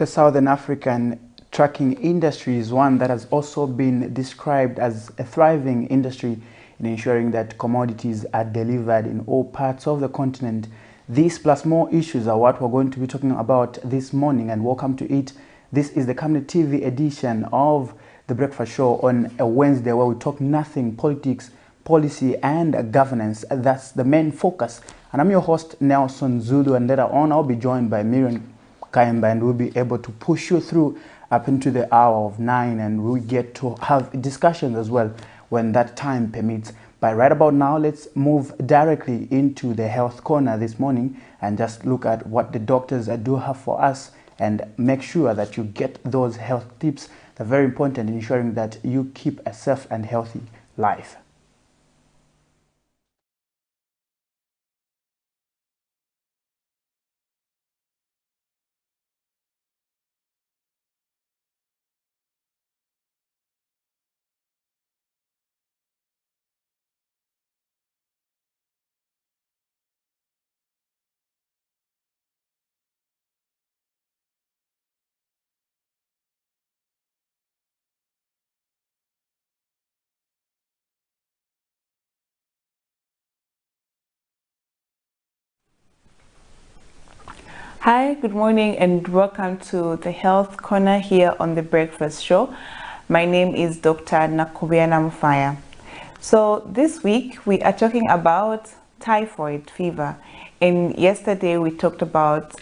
The Southern African trucking industry is one that has also been described as a thriving industry in ensuring that commodities are delivered in all parts of the continent. These plus more issues are what we're going to be talking about this morning, and welcome to it. This is the Camnet TV edition of The Breakfast Show on a Wednesday, where we talk nothing politics, policy and governance. That's the main focus. And I'm your host, Nelson Zulu, and later on I'll be joined by Miriam Kaimba, and we'll be able to push you through up into the hour of 9, and we'll get to have discussions as well when that time permits. But right about now, let's move directly into the health corner this morning and just look at what the doctors do have for us and make sure that you get those health tips. They're very important in ensuring that you keep a safe and healthy life. Hi, good morning and welcome to the Health Corner here on the Breakfast Show. My name is Dr. Nakubiana Mufaya. So this week we are talking about typhoid fever, and yesterday we talked about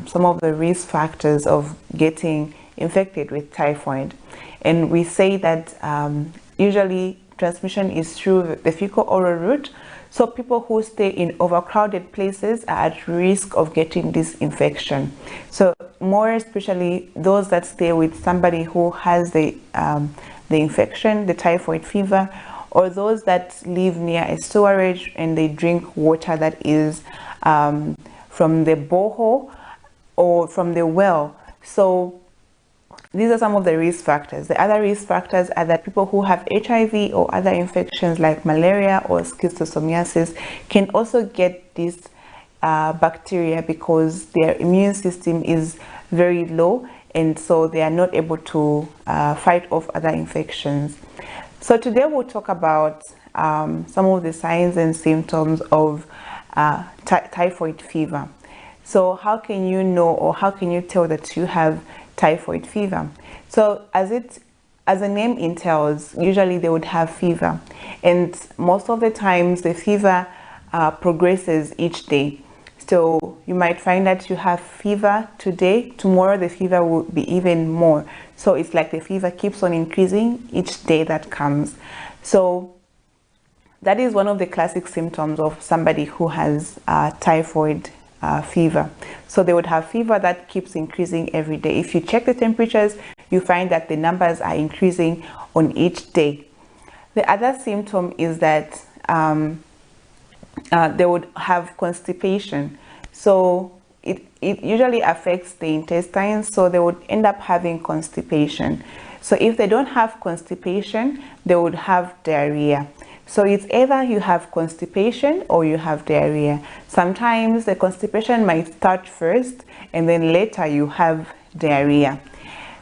some of the risk factors of getting infected with typhoid, and we say that usually transmission is through the fecal-oral route. So people who stay in overcrowded places are at risk of getting this infection. So more especially those that stay with somebody who has the infection, the typhoid fever, or those that live near a sewerage and they drink water that is from the borehole or from the well. So these are some of the risk factors. The other risk factors are that people who have HIV or other infections like malaria or schistosomiasis can also get this bacteria because their immune system is very low, and so they are not able to fight off other infections. So today we'll talk about some of the signs and symptoms of typhoid fever. So how can you know, or how can you tell that you have typhoid fever? So as the name entails, usually they would have fever, and most of the times the fever progresses each day. So you might find that you have fever today, tomorrow the fever will be even more. So it's like the fever keeps on increasing each day that comes. So that is one of the classic symptoms of somebody who has typhoid fever. So they would have fever that keeps increasing every day. If you check the temperatures, you find that the numbers are increasing on each day. The other symptom is that they would have constipation. So it usually affects the intestines, so they would end up having constipation. So if they don't have constipation, they would have diarrhea. So it's either you have constipation or you have diarrhea. Sometimes the constipation might start first and then later you have diarrhea.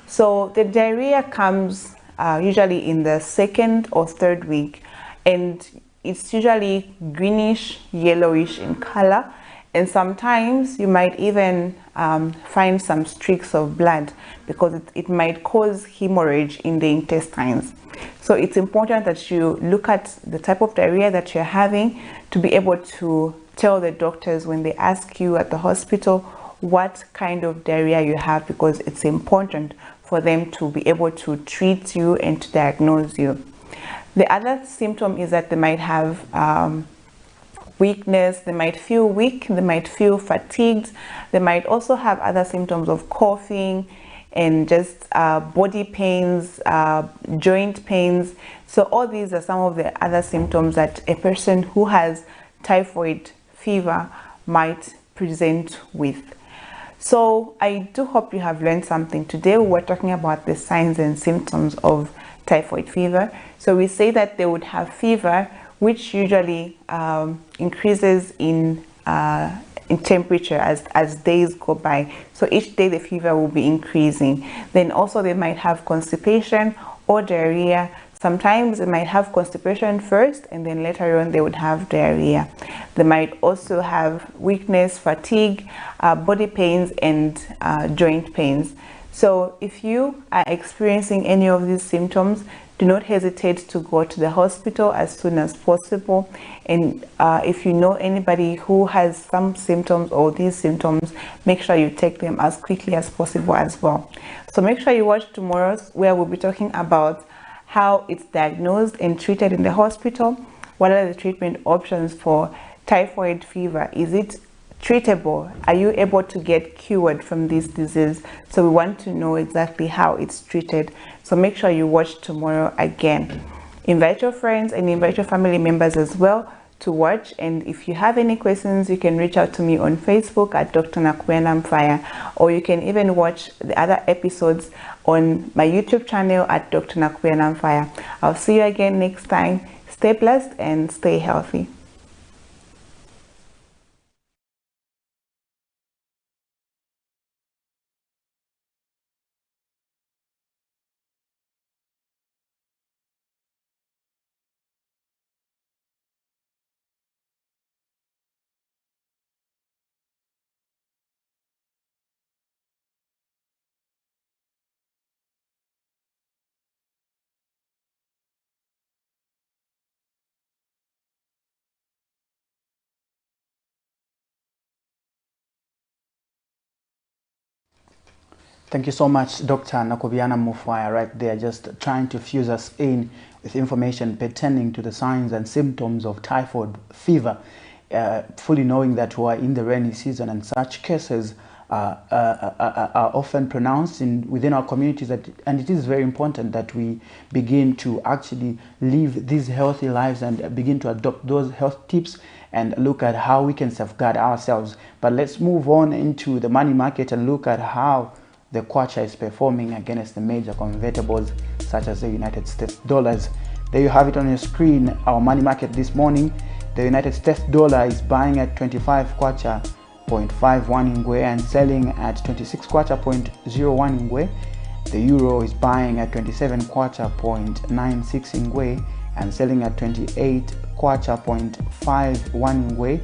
So the diarrhea comes usually in the second or third week, and it's usually greenish, yellowish in color, and sometimes you might even find some streaks of blood because it might cause hemorrhage in the intestines. So it's important that you look at the type of diarrhea that you're having to be able to tell the doctors when they ask you at the hospital what kind of diarrhea you have, because it's important for them to be able to treat you and to diagnose you. The other symptom is that they might have weakness, they might feel weak, they might feel fatigued, they might also have other symptoms of coughing and just body pains, joint pains. So all these are some of the other symptoms that a person who has typhoid fever might present with. So I do hope you have learned something today. We're talking about the signs and symptoms of typhoid fever. So we say that they would have fever, which usually increases in in temperature as days go by. So each day the fever will be increasing. Then also they might have constipation or diarrhea. Sometimes they might have constipation first and then later on they would have diarrhea. They might also have weakness, fatigue, body pains, and joint pains. So if you are experiencing any of these symptoms, do not hesitate to go to the hospital as soon as possible. And if you know anybody who has some symptoms or these symptoms, make sure you take them as quickly as possible as well. So make sure you watch tomorrow's, where we'll be talking about how it's diagnosed and treated in the hospital. What are the treatment options for typhoid fever? Is it treatable? Are you able to get cured from this disease? So we want to know exactly how it's treated. So make sure you watch tomorrow again. Invite your friends and invite your family members as well to watch. And if you have any questions, you can reach out to me on Facebook at Dr. Nakubena Mfaya, or you can even watch the other episodes on my YouTube channel at Dr. Nakubena Mfaya. I'll see you again next time. Stay blessed and stay healthy. Thank you so much, Dr. Nakubena Mfaya, right there, just trying to fuse us in with information pertaining to the signs and symptoms of typhoid fever, fully knowing that we are in the rainy season and such cases are often pronounced within our communities, and it is very important that we begin to actually live these healthy lives and begin to adopt those health tips and look at how we can safeguard ourselves. But let's move on into the money market and look at how the kwacha is performing against the major convertibles such as the United States dollars. There you have it on your screen, our money market this morning. The United States dollar is buying at 25 kwacha 0.51 ingwe and selling at 26 kwacha 0.01 ingwe. The euro is buying at 27 kwacha 0.96 ingwe and selling at 28 kwacha 0.51 ingwe.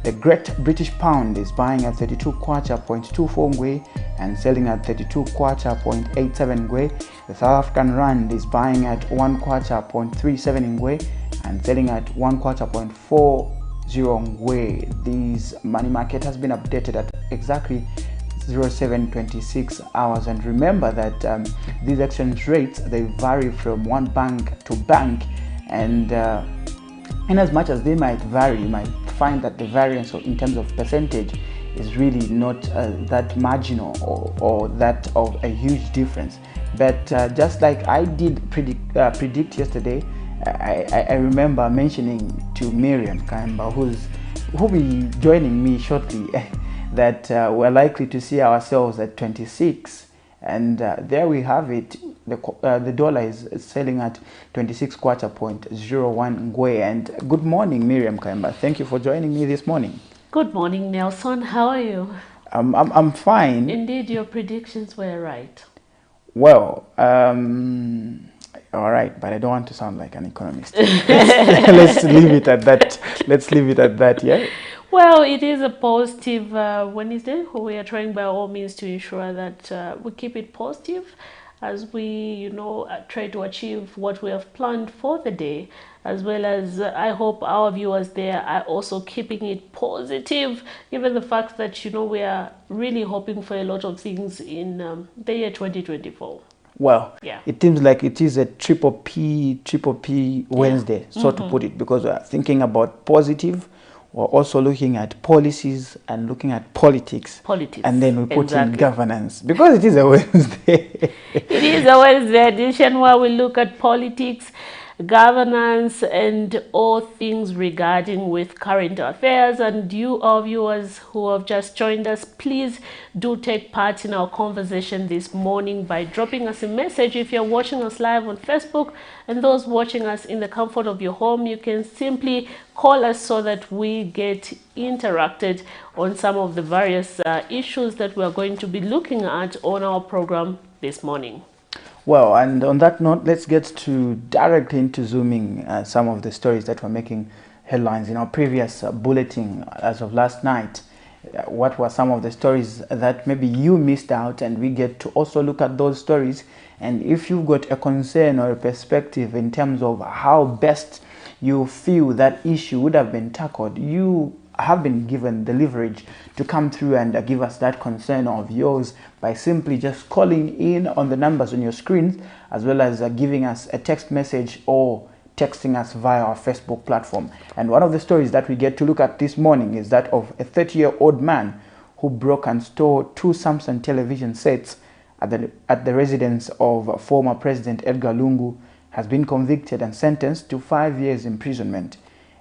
The Great British Pound is buying at 32 kwacha 0.24 ngwe and selling at 32 kwacha 0.87 ngwe. The South African Rand is buying at 1 kwacha 0.37 ngwe and selling at 1 kwacha 0.40 ngwe. This money market has been updated at exactly 07:26 hours. And remember that these exchange rates, they vary from one bank to bank, and in as much as they might vary, you might find that the variance in terms of percentage is really not that marginal or that of a huge difference. But just like I did predict yesterday, I remember mentioning to Miriam Kamba, who will be joining me shortly, that we're likely to see ourselves at 26. And there we have it. The dollar is selling at 26 kwacha 0.01 ngwe. And good morning, Miriam Kamba. Thank you for joining me this morning. Good morning, Nelson. How are you? I'm fine. Indeed, your predictions were right. Well, all right, but I don't want to sound like an economist. Let's leave it at that. Let's leave it at that, yeah? Well, it is a positive Wednesday. We are trying by all means to ensure that we keep it positive as we, try to achieve what we have planned for the day, as well as I hope our viewers there are also keeping it positive, given the fact that, we are really hoping for a lot of things in the year 2024. Well, yeah, it seems like it is a triple P Wednesday, yeah, so to put it, because we are thinking about positive. We're also looking at policies and looking at politics. And then we put in governance, because it is a Wednesday. It is a Wednesday edition where we look at politics. governance, and all things regarding with current affairs. And you, our viewers who have just joined us, please do take part in our conversation this morning by dropping us a message. If you're watching us live on Facebook, and those watching us in the comfort of your home, you can simply call us so that we get interacted on some of the various issues that we are going to be looking at on our program this morning. Well, and on that note, let's get to directly into zooming some of the stories that were making headlines in our previous bulletin as of last night. What were some of the stories that maybe you missed out, and we get to also look at those stories. And if you've got a concern or a perspective in terms of how best you feel that issue would have been tackled, you have been given the leverage to come through and give us that concern of yours by simply just calling in on the numbers on your screens, as well as giving us a text message or texting us via our Facebook platform. And one of the stories that we get to look at this morning is that of a 30-year-old man who broke and stole 2 Samsung television sets at the residence of former President Edgar Lungu, has been convicted and sentenced to 5 years imprisonment.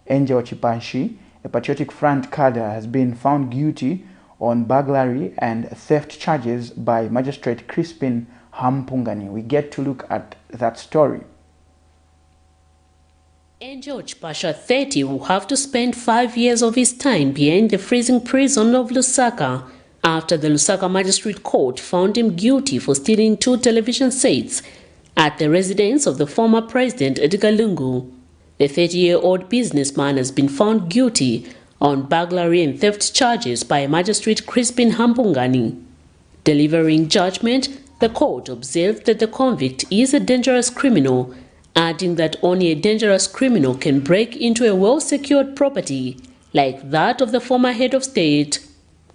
Angel Chipanshi, a Patriotic Front cadre, has been found guilty on burglary and theft charges by Magistrate Crispin Hampungani. We get to look at that story. Angel Chipasha, 30, will have to spend 5 years of his time behind the freezing prison of Lusaka after the Lusaka Magistrate Court found him guilty for stealing 2 television sets at the residence of the former President Edgar Lungu. The 30-year-old businessman has been found guilty on burglary and theft charges by Magistrate Crispin Hampungani. Delivering judgment, the court observed that the convict is a dangerous criminal, adding that only a dangerous criminal can break into a well-secured property like that of the former head of state.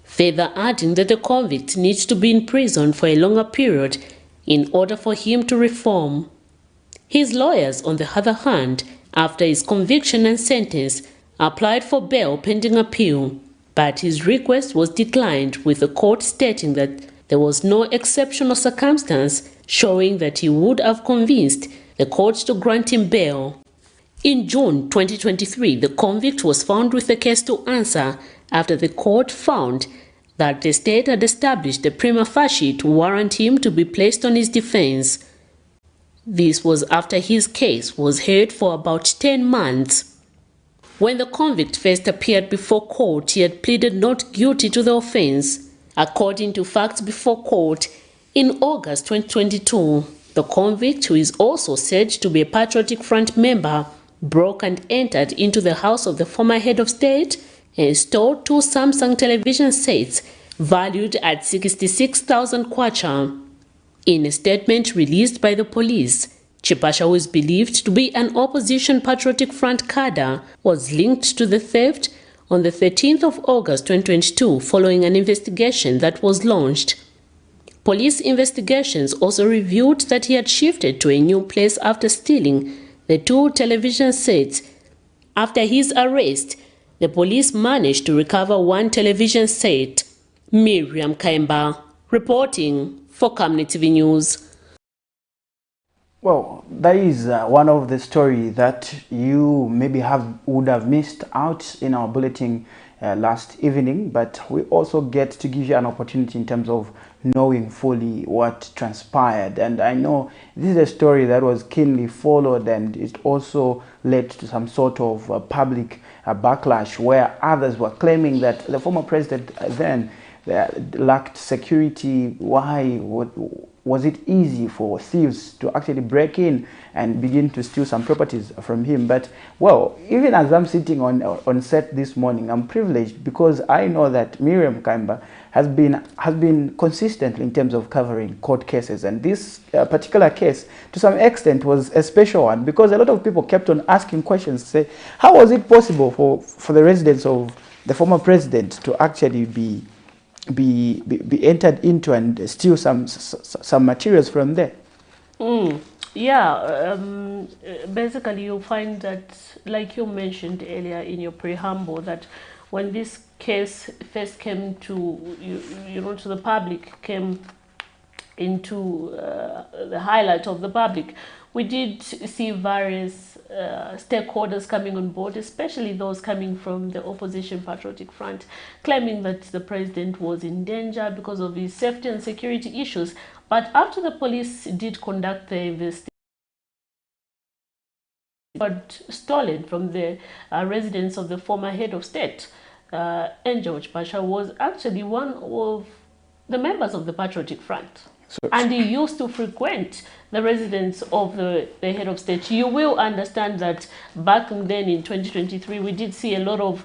Further adding that the convict needs to be in prison for a longer period in order for him to reform. His lawyers, on the other hand, after his conviction and sentence, applied for bail pending appeal, but his request was declined, with the court stating that there was no exceptional circumstance showing that he would have convinced the court to grant him bail. In June 2023, the convict was found with a case to answer after the court found that the state had established a prima facie to warrant him to be placed on his defense. This was after his case was heard for about 10 months. When the convict first appeared before court, he had pleaded not guilty to the offense. According to facts before court, in August 2022, the convict, who is also said to be a Patriotic Front member, broke and entered into the house of the former head of state and stole 2 Samsung television sets valued at 66,000 kwacha. In a statement released by the police, Chipasha, who is believed to be an opposition Patriotic Front cadre, was linked to the theft on the 13th of August 2022 following an investigation that was launched. Police investigations also revealed that he had shifted to a new place after stealing the 2 television sets. After his arrest, the police managed to recover 1 television set. Miriam Kaimba, reporting for Camnet TV News. Well, that is one of the stories that you maybe would have missed out in our bulletin last evening, but we also get to give you an opportunity in terms of knowing fully what transpired. And I know this is a story that was keenly followed, and it also led to some sort of public backlash, where others were claiming that the former president then lacked security. Why was it easy for thieves to actually break in and begin to steal some properties from him? But well, even as I'm sitting on set this morning, I'm privileged because I know that Miriam Kaimba has been consistent in terms of covering court cases, and this particular case to some extent was a special one because a lot of people kept on asking questions, say, how was it possible for the residence of the former president to actually be entered into and steal some materials from there? Yeah, basically you find that, like you mentioned earlier in your preamble, that when this case first came to to the public, came into the highlight of the public, we did see various stakeholders coming on board, especially those coming from the opposition Patriotic Front, claiming that the president was in danger because of his safety and security issues. But after the police did conduct the investigation, stolen from the residence of the former head of state, George Pasha, was actually one of the members of the Patriotic Front. And he used to frequent the residence of the head of state. You will understand that back then in 2023, we did see a lot of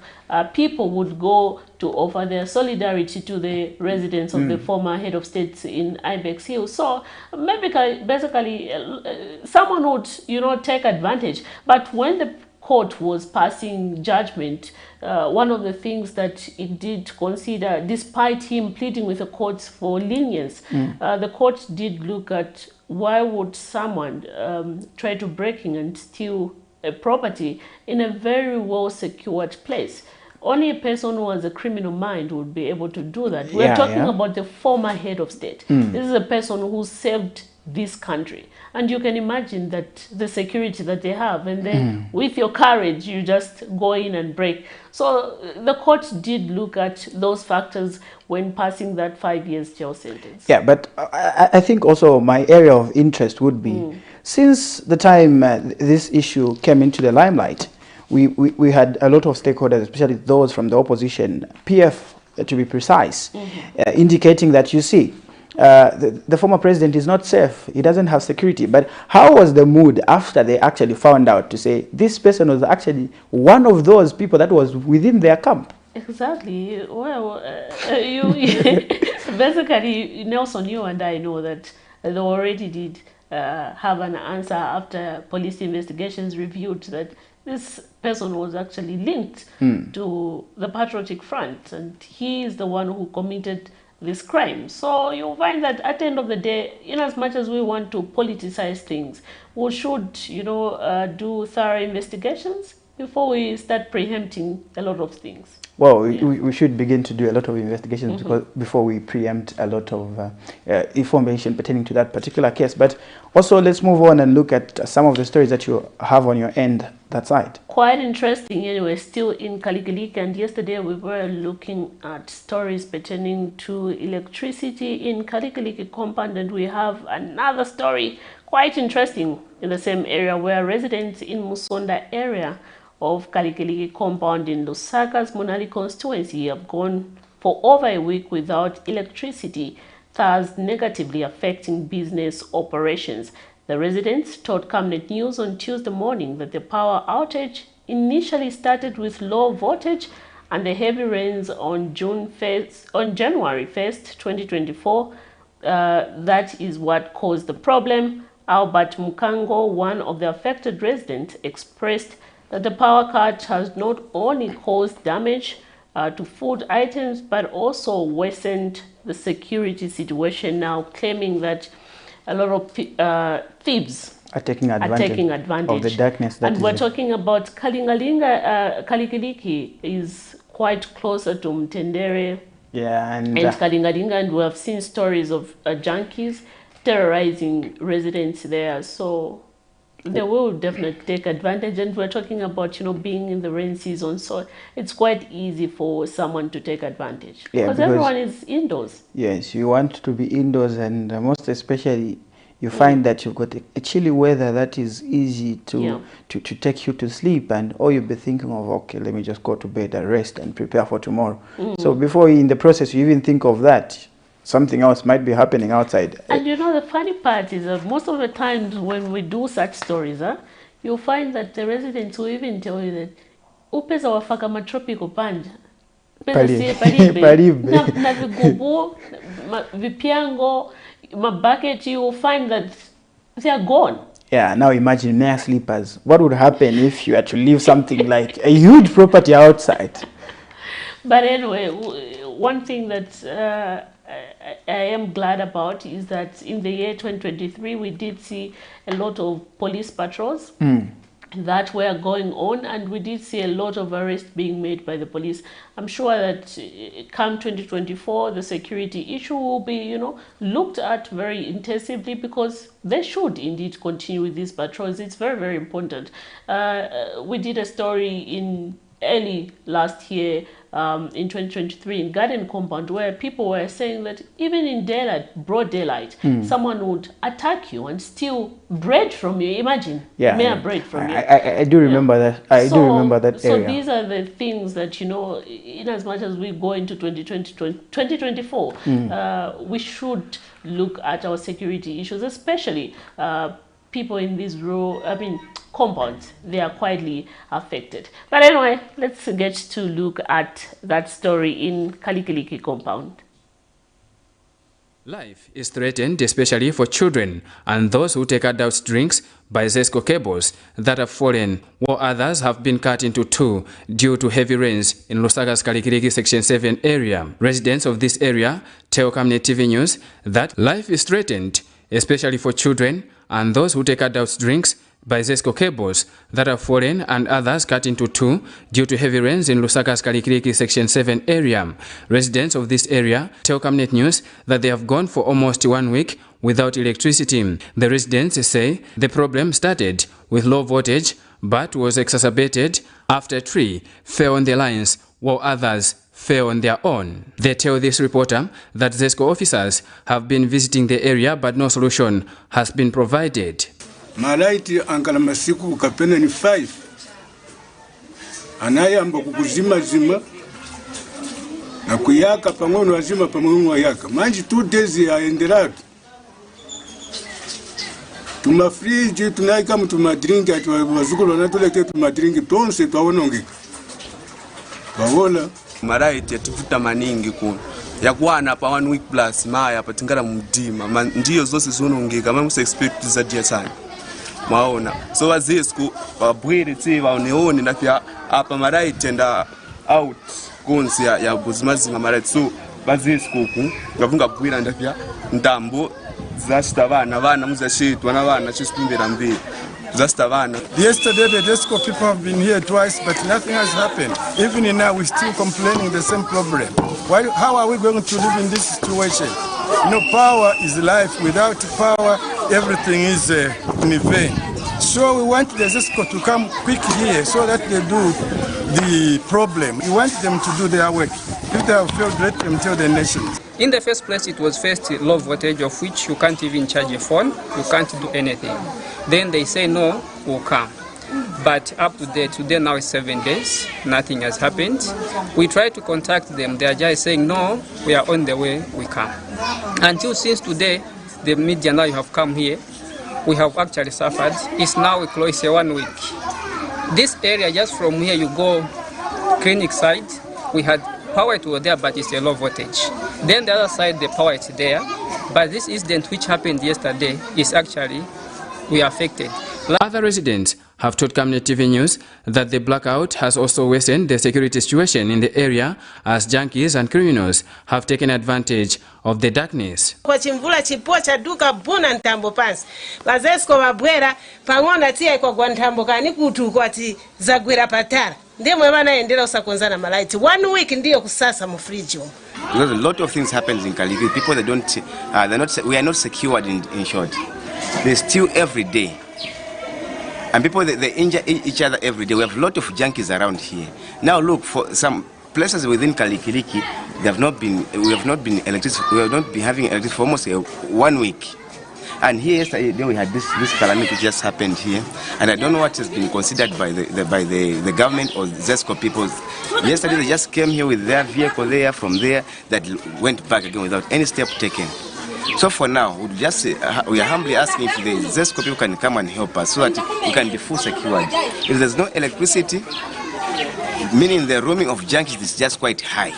people would go to offer their solidarity to the residence of the former head of state in Ibex Hill. So maybe basically someone would, take advantage. But when the court was passing judgment, one of the things that it did consider, despite him pleading with the courts for lenience, the court did look at why would someone try to break in and steal a property in a very well secured place. Only a person who has a criminal mind would be able to do that. We're talking about the former head of state. This is a person who saved this country, and you can imagine that the security that they have, and then with your courage you just go in and break. So the court did look at those factors when passing that 5 years jail sentence. Yeah, but I think also my area of interest would be, since the time this issue came into the limelight, we had a lot of stakeholders, especially those from the opposition, PF to be precise, indicating that, you see, the former president is not safe, he doesn't have security. But how was the mood after they actually found out to say this person was actually one of those people that was within their camp? Exactly. Well, basically, Nelson, you and I know that they already did have an answer after police investigations revealed that this person was actually linked to the Patriotic Front, and he is the one who committed this crime. So you'll find that at the end of the day, in as much as we want to politicize things, we should, do thorough investigations before we start preempting a lot of things. Well, we should begin to do a lot of investigations before we preempt a lot of information pertaining to that particular case. But also, let's move on and look at some of the stories that you have on your end, that side. Quite interesting. Anyway, still in Kalikiliki, and yesterday we were looking at stories pertaining to electricity in Kalikiliki compound, and we have another story quite interesting in the same area where residents in Musonda area of Kalikiliki compound in Lusaka's Munali constituency have gone for over a week without electricity, thus negatively affecting business operations. The residents told Camnet News on Tuesday morning that the power outage initially started with low voltage, and the heavy rains on January 1st, 2024, that is what caused the problem. Albert Mukango, one of the affected residents, expressed that the power cut has not only caused damage to food items, but also worsened the security situation, now claiming that a lot of thieves are taking advantage of the darkness. And we're talking about Kalikiliki is quite closer to Mtendere and Kalingalinga, and we have seen stories of junkies terrorizing residents there. So they will definitely take advantage, and we're talking about, being in the rain season, so it's quite easy for someone to take advantage, because everyone is indoors. Yes, you want to be indoors, and most especially you find that you've got a chilly weather that is easy to take you to sleep, and or you'll be thinking of, okay, let me just go to bed and rest and prepare for tomorrow. So before in the process you even think of that, something else might be happening outside. And the funny part is that most of the times when we do such stories, you'll find that the residents will even tell you that upeza wafaka matropical panja palibe na vigubu vipiango mabucket, you will find that they are gone. Yeah, now imagine mere sleepers. What would happen if you had to leave something like a huge property outside? But anyway, one thing that I am glad about is that in the year 2023 we did see a lot of police patrols that were going on, and we did see a lot of arrests being made by the police. I'm sure that come 2024, the security issue will be, you know, looked at very intensively, because they should indeed continue with these patrols. It's very, very important. We did a story in early last year, in 2023, in Garden Compound, where people were saying that even in daylight, broad daylight, someone would attack you and steal bread from you. Imagine, mere bread from you. I do remember that. I do remember that area. So these are the things that, you know, in as much as we go into 2024, we should look at our security issues, especially people in these rural, compounds. They are quietly affected. But anyway, let's get to look at that story in Kalikiliki compound. Life is threatened, especially for children and those who take adult drinks, by Zesco cables that have fallen, while others have been cut into two due to heavy rains in Lusaka's Kalikiliki Section 7 area. Residents of this area tell Camnet TV News that life is threatened, especially for children and those who take adult drinks, by Zesco cables that have fallen and others cut into two due to heavy rains in Lusaka's Kalikiliki Section 7 area. Residents of this area tell Camnet News that they have gone for almost 1 week without electricity. The residents say the problem started with low voltage but was exacerbated after a tree fell on the lines while others fell on their own. They tell this reporter that Zesco officers have been visiting the area but no solution has been provided. Malaiti ankala masiku kapena ni 5 anayamba kukuzima zima na kuyaka pangono wazima pamono yaka manji 2 days yaendelatu tuma fridge tunaika mtuma drink atu wazukulu wanatuleke tuma drink tonse twawonongeka bawola malaiti atufuta maningi kuno yakwana pa 1 week plus maya patingala mudima ndiyo zose zonongeka mama expect za dia sana maona so wazisku babwire tsi baoneone na pia apa malaiti enda out kunsi ya buzimazima malaiti so bazisku ku ngavunga bwira nda pia ndambo zashita bana muzashitwa nabana chisimbira mbiri zashita bana. Yesterday the Zesco people have been here twice but nothing has happened. Even now we still complaining the same problem. How are we going to live in this situation? You know, power is life. Without power everything is in vain. So we want the Zesco to come quick here so that they do the problem. We want them to do their work. If they have failed, let them tell the nation. In the first place, it was first low voltage, of which you can't even charge a phone, you can't do anything. Then they say no, we'll come. But up to today now is 7 days, nothing has happened. We try to contact them, they are just saying no, we are on the way, we come. Until since today, the media now you have come here, we have actually suffered. It's now close 1 week. This area, just from here you go clinic side, we had power to there, but it's a low voltage. Then the other side, the power is there. But this incident which happened yesterday is actually, we are affected. Other residents have told Camnet TV News that the blackout has also worsened the security situation in the area as junkies and criminals have taken advantage of the darkness. Kwa chimvula chipocha duka buna ntambo pansi. Bazesco babwera pangona tia kwa gwantambo kani kutu kwa ti zagwira patara. Ndemwe wana endela usakonzana malaiti. 1 week ndiyo kusasa mu fridge. Because a lot of things happens in Kalikiliki. People that don't, we are not secured in short. They steal every day. And people, they injure each other every day. We have a lot of junkies around here. Now look, for some places within Kalikiliki, we have not been having electricity for almost 1 week. And here yesterday we had this calamity just happened here, and I don't know what has been considered by the government or Zesco people. Yesterday they just came here with their vehicle there, from there that went back again without any step taken. So for now, we are humbly asking if the Zesco people can come and help us so that we can be full secured. If there's no electricity, meaning the roaming of junkies is just quite high.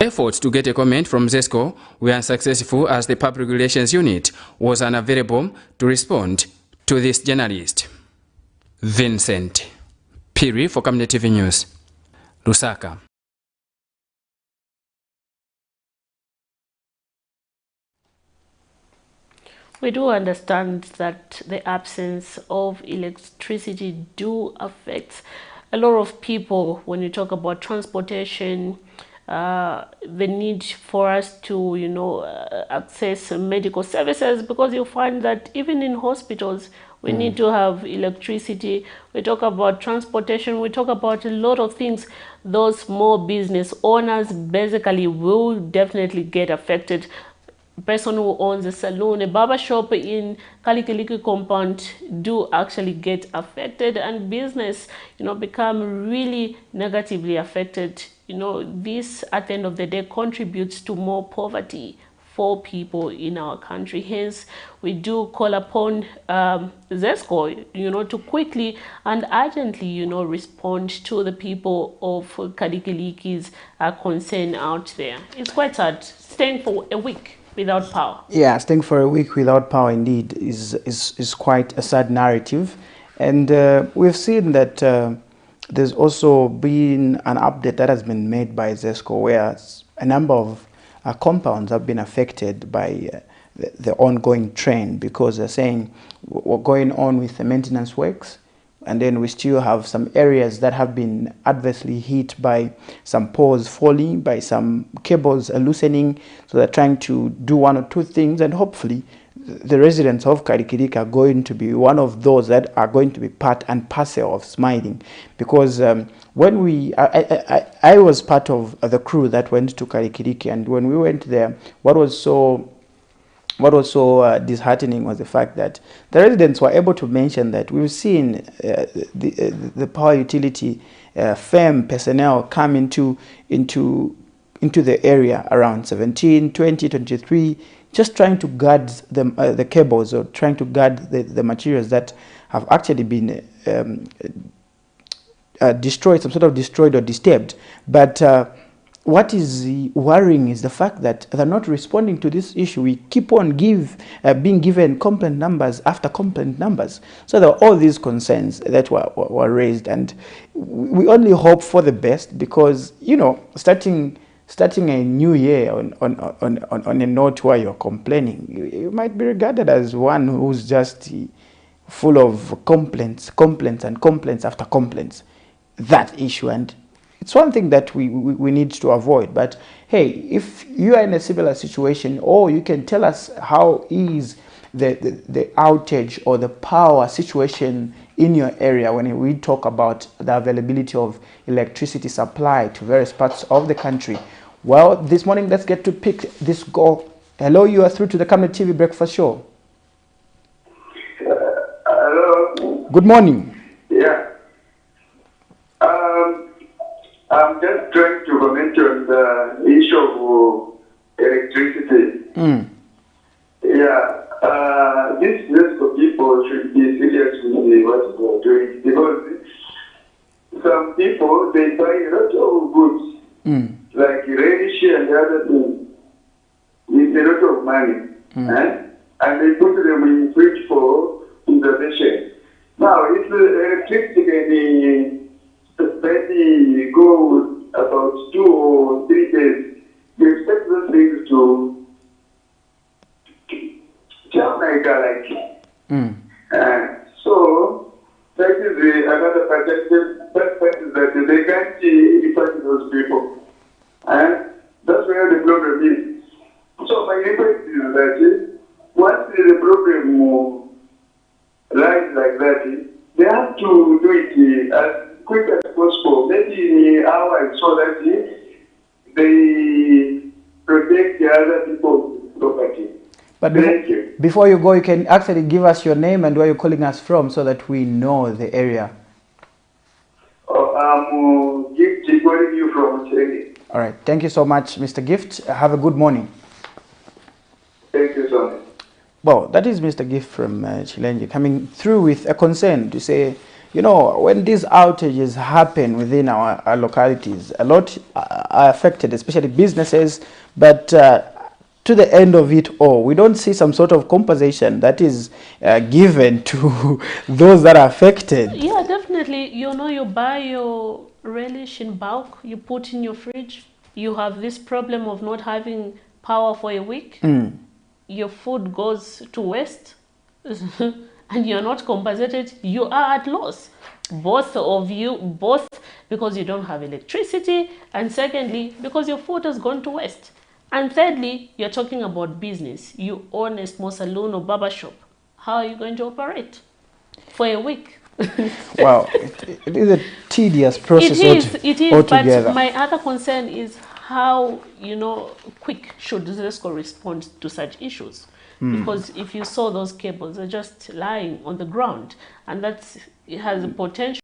Efforts to get a comment from Zesco were unsuccessful as the Public Relations Unit was unavailable to respond to this journalist. Vincent Piri for Camnet TV News, Lusaka. We do understand that the absence of electricity do affect a lot of people when you talk about transportation, the need for us to, access medical services, because you find that even in hospitals, we need to have electricity. We talk about transportation, we talk about a lot of things. Those small business owners basically will definitely get affected. Person who owns a salon, a barber shop in Kalikiliki compound do actually get affected, and business, become really negatively affected. This at the end of the day contributes to more poverty for people in our country. Hence, we do call upon ZESCO, to quickly and urgently, respond to the people of Kalikiliki's concern out there. It's quite sad staying for a week without power. Yeah, staying for a week without power indeed is quite a sad narrative. And we've seen that there's also been an update that has been made by ZESCO where a number of compounds have been affected by the ongoing trend, because they're saying we're going on with the maintenance works, and then we still have some areas that have been adversely hit by some poles falling, by some cables loosening. So they're trying to do one or two things, and hopefully the residents of Karikiriki are going to be one of those that are going to be part and parcel of smiling. Because when I was part of the crew that went to Karikiriki, and when we went there, what was so disheartening was the fact that the residents were able to mention that we've seen the power utility firm personnel come into the area around 17, 20, 23, just trying to guard the cables, or trying to guard the materials that have actually been destroyed, some sort of destroyed or disturbed. But what is worrying is the fact that they're not responding to this issue. We keep on being given complaint numbers after complaint numbers. So there are all these concerns that were raised, and we only hope for the best, because starting a new year on a note where you're complaining, you might be regarded as one who's just full of complaints after complaints. That issue, and it's one thing that we need to avoid. But hey, if you are in a similar situation, or you can tell us how is the outage or the power situation in your area when we talk about the availability of electricity supply to various parts of the country. Well, this morning, let's get to pick this call. Hello, you are through to the Camnet TV Breakfast Show. Hello. Good morning. Yeah. I'm just trying to comment on the issue of electricity. Yeah. These ZESCO people should be serious with what they're doing, because some people, they buy a lot of goods, like relish and other things, with a lot of money, and they put them in fridge for preservation. Now, if the electricity can be maybe go about 2 or 3 days, you expect those things to jump like so that is another perspective. That is that they can't refund those people, and that's where the problem is. So my request is that once the problem lies like that, they have to do it as quick as possible, maybe in hours, so that they protect the other people's property. But before you go, you can actually give us your name and where you're calling us from, so that we know the area. I'm Gift calling you from Chile. All right. Thank you so much, Mr. Gift. Have a good morning. Thank you so much. Well, that is Mr. Gift from Chilenji coming through with a concern to say, when these outages happen within our localities, a lot are affected, especially businesses, but to the end of it all, we don't see some sort of compensation that is given to those that are affected. Yeah, definitely. You buy your relish in bulk, you put in your fridge, you have this problem of not having power for a week. your food goes to waste and you're not compensated, you are at loss. Both of you, both because you don't have electricity, and secondly, because your food has gone to waste. And thirdly, you're talking about business. You own a small salon or barber shop. How are you going to operate for a week? Well, it is a tedious process. It is, altogether. But my other concern is how, quick should ZESCO respond to such issues? Because if you saw those cables, they're just lying on the ground, and it has a potential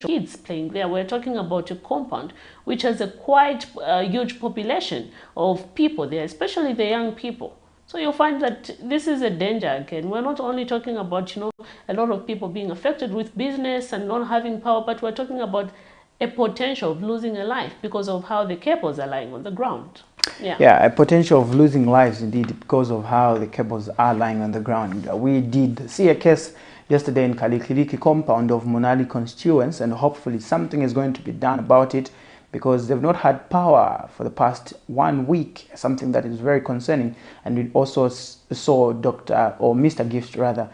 kids playing there. We're talking about a compound which has a quite huge population of people there, especially the young people. So you'll find that this is a danger again. We're not only talking about, a lot of people being affected with business and not having power, but we're talking about a potential of losing a life because of how the cables are lying on the ground. Yeah, a potential of losing lives indeed because of how the cables are lying on the ground. We did see a case yesterday in Kalikiriki compound of Munali constituents, and hopefully something is going to be done about it because they've not had power for the past 1 week, something that is very concerning. And we also saw Mr. Gift rather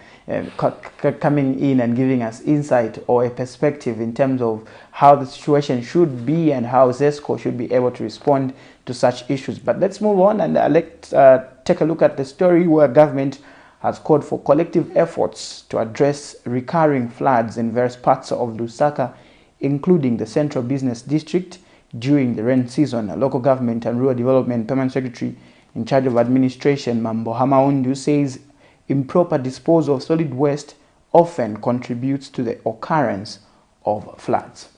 coming in and giving us insight or a perspective in terms of how the situation should be and how ZESCO should be able to respond to such issues. But let's move on and let's take a look at the story where government has called for collective efforts to address recurring floods in various parts of Lusaka, including the Central Business District during the rain season. A local government and rural development permanent secretary in charge of administration, Mambo Hamaundu, says improper disposal of solid waste often contributes to the occurrence of floods.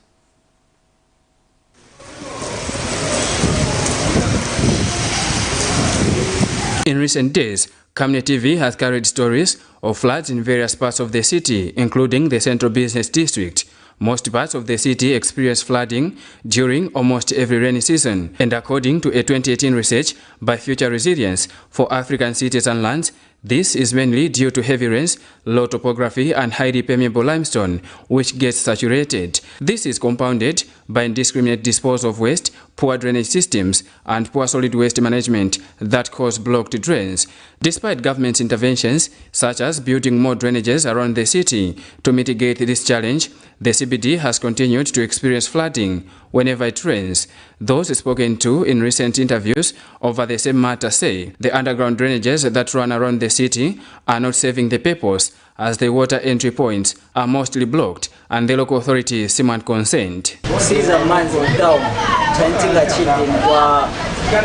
In recent days, Camnet TV has carried stories of floods in various parts of the city, including the Central Business District. Most parts of the city experience flooding during almost every rainy season, and according to a 2018 research by Future Resilience for African cities and lands, this is mainly due to heavy rains, low topography and highly permeable limestone, which gets saturated. This is compounded by indiscriminate disposal of waste, poor drainage systems and poor solid waste management that cause blocked drains. Despite government's interventions, such as building more drainages around the city to mitigate this challenge, the CBD has continued to experience flooding whenever it rains. Those spoken to in recent interviews over the same matter say the underground drainages that run around the city are not serving the purpose, as the water entry points are mostly blocked and the local authorities seem unconcerned.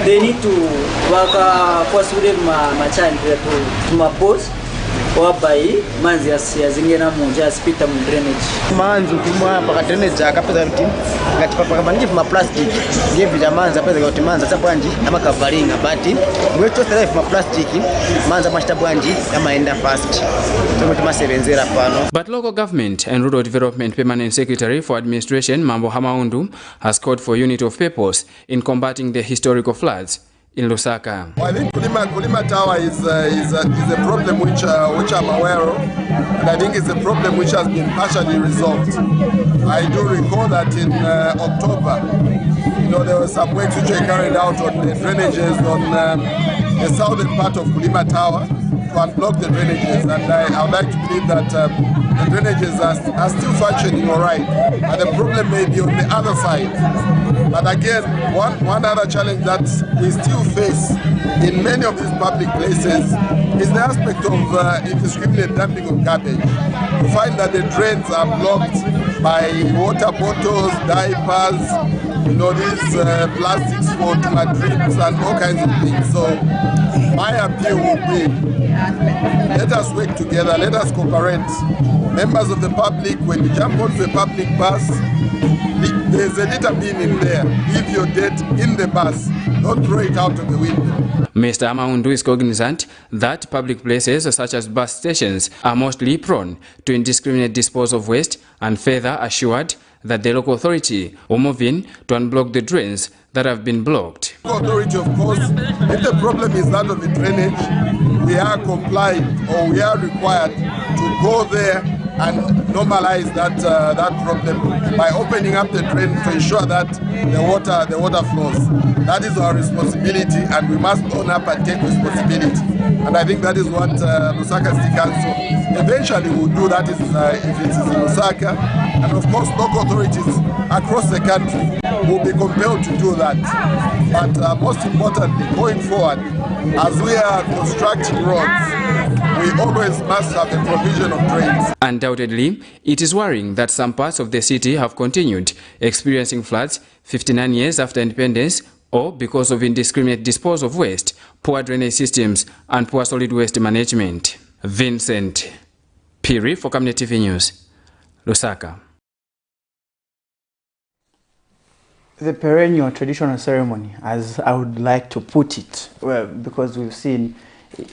They need to work possibly to my post whereby manzi yazingena munja aspita mu drainage manzi ukimwa paka drainage akapeza kuti ngati paka manji ma plastic ngevi ya manzi apeza kuti manzi atabwanji ama covering abati mwecho life ma plastic manzi amashtabwanji amaenda fast tumoti masebenzera pano. But local government and rural development permanent secretary for administration Mambo Hamaundu has called for unity of purpose in combating the historical floods in Lusaka. Well, I think Kulima Tower is a problem which I'm aware of, and I think it's a problem which has been partially resolved. I do recall that in October, there were some works which were carried out on the drainages on the southern part of Kulima Tower to unblock the drainages, and I would like to believe that the drainages are still functioning all right, and the problem may be on the other side. But again, one other challenge that we still face in many of these public places is the aspect of indiscriminate dumping of garbage. You find that the drains are blocked by water bottles, diapers, these plastics for drips and all kinds of things. So my appeal would be, let us work together, let us cooperate. Members of the public, when you jump onto a public bus, there's a litter bin in there. Leave your dirt in the bus. Don't throw it out of the window. Mr. Amaundu is cognizant that public places such as bus stations are mostly prone to indiscriminate disposal of waste, and further assured that the local authority will move in to unblock the drains that have been blocked. The authority, of course, if the problem is that of the drainage, we are compliant or we are required to go there and normalize that problem by opening up the drain to ensure that the water flows. That is our responsibility, and we must own up and take responsibility. And I think that is what Lusaka City Council eventually will do. That is if it is in Lusaka, and of course local authorities across the country will be compelled to do that. But most importantly, going forward, as we are constructing roads, we always must have the provision of drains. Undoubtedly, it is worrying that some parts of the city have continued experiencing floods 59 years after independence, or because of indiscriminate disposal of waste, poor drainage systems, and poor solid waste management. Vincent Piri for Camnet TV News, Lusaka. The perennial traditional ceremony, as I would like to put it, well, because we've seen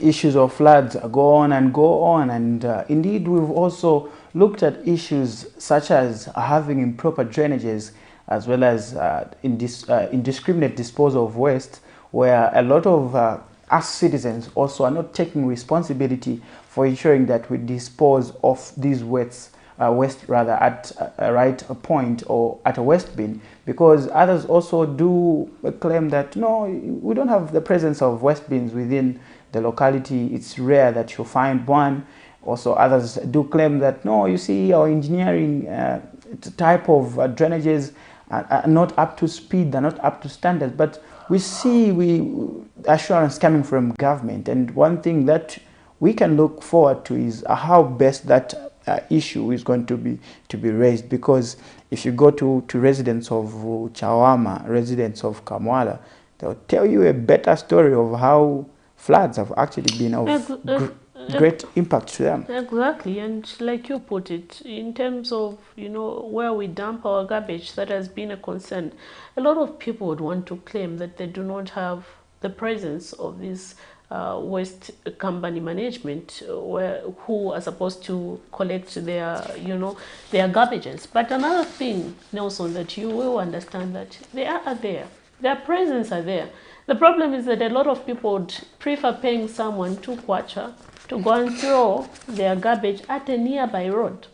issues of floods go on, and indeed we've also looked at issues such as having improper drainages, as well as indiscriminate disposal of waste, where a lot of us citizens also are not taking responsibility for ensuring that we dispose of these waste at a right point or at a waste bin, because others also do claim that no, we don't have the presence of waste bins within the locality. It's rare that you'll find one. Also, others do claim that no, you see, our engineering type of drainages are not up to speed, they're not up to standards. But we see assurance coming from government, and one thing that we can look forward to is how best that issue is going to be raised. Because if you go to residents of Chawama, residents of Kamwala, they'll tell you a better story of how floods have actually been of great impact to them. Exactly, and like you put it, in terms of, you know, where we dump our garbage, that has been a concern. A lot of people would want to claim that they do not have the presence of this waste company management who are supposed to collect their, you know, their garbages. But another thing, Nelson, that you will understand that they are there. Their presence are there. The problem is that a lot of people would prefer paying someone 2 kwacha to go and throw their garbage at a nearby road.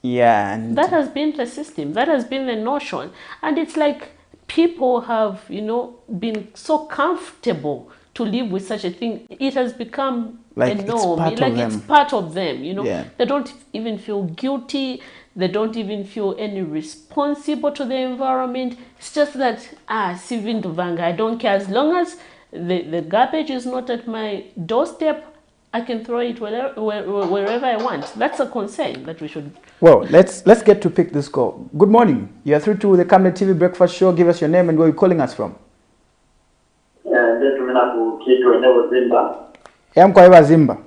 Yeah, and that has been the system. That has been the notion. And it's like people have, you know, been so comfortable to live with such a thing. It has become like a norm. It's part of them, you know. Yeah. They don't even feel guilty. They don't even feel any responsible to the environment. It's just that, I don't care. As long as the garbage is not at my doorstep, I can throw it wherever I want. That's a concern that we should... Well, let's get to pick this call. Good morning. You're through to the Camnet TV Breakfast Show. Give us your name and where you're calling us from. Kwa Zimba.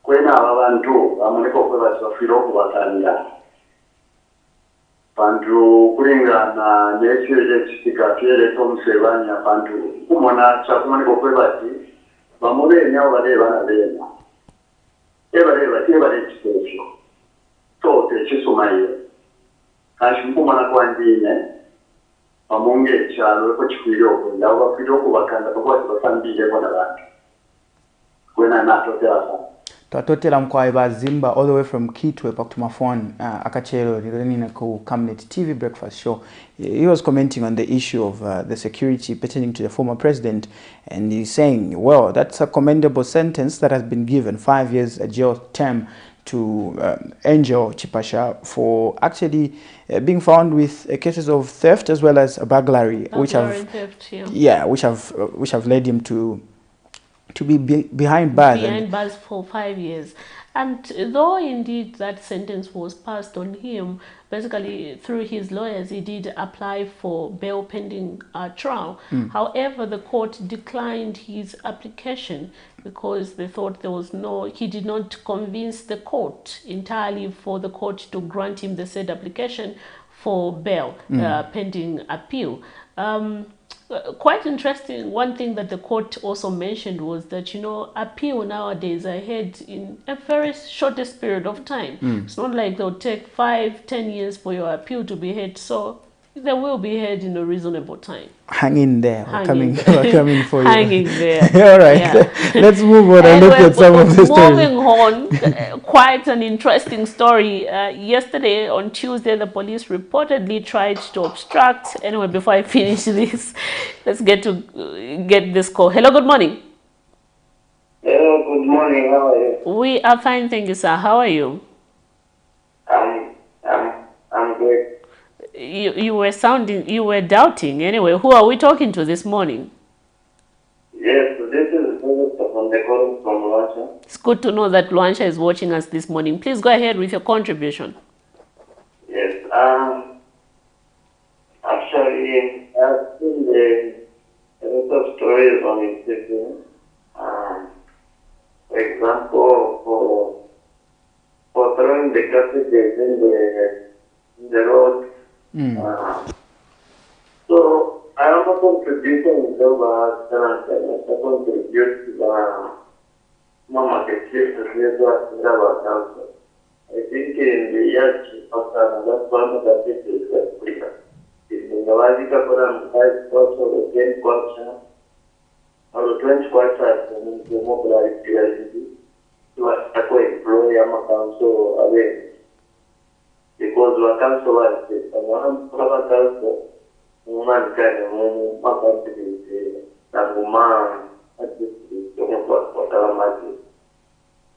Kwena abantu amaniko kwebasofiro kubakanira bantu kulingana n'ekirere kisikatire tomusebanya bantu kumona chakumaniko kwebati bamubenya obaleba nabena ebaleba ekisefyo tote kisumaye kashimkumana kwandine bamunge ekyalo ko kikwire okunda obakwire okubakanda bakwati bafambire bona bantu kwena natotera Tatotela Mkwaiba Zimba, all the way from Kitwe, Paktumafon, Akachelo, Rirenina Ko Camnet TV Breakfast Show. He was commenting on the issue of the security pertaining to the former president, and he's saying, well, that's a commendable sentence that has been given, 5 years a jail term to Angel Chipasha for actually being found with cases of theft as well as burglary, which have led him to be behind bars. Behind bars for 5 years. And though indeed that sentence was passed on him, basically through his lawyers, he did apply for bail pending trial. However, the court declined his application because they thought he did not convince the court entirely for the court to grant him the said application for bail pending appeal. quite interesting. One thing that the court also mentioned was that, you know, appeal nowadays are heard in a very shortest period of time. It's not like they'll take 5-10 years for your appeal to be heard. So they will be heard in a reasonable time. Hang in there. We're coming for you. Hanging there. All right. Yeah. Let's move on and look at some of the stories. Moving on, quite an interesting story. Yesterday, on Tuesday, the police reportedly tried to obstruct. Anyway, before I finish this, let's get this call. Hello, good morning. Hello, good morning. How are you? We are fine, thank you, sir. How are you? I'm good. You were doubting. Anyway, who are we talking to this morning? Yes, this is from the calling from Luansha. It's good to know that Luansha is watching us this morning. Please go ahead with your contribution. Yes, actually, I've seen a lot of stories on Instagram. For example, for throwing the cartridges in the road. So I am a contribution to the contribute to the Mama I think in the year that's one of the things that we have. In the Navajika Puram, I also the 10 question or 20 questions in the mobility to employ a council away. Because we can't survive this. And one proper council, one kind of one country, and woman, at this what our market.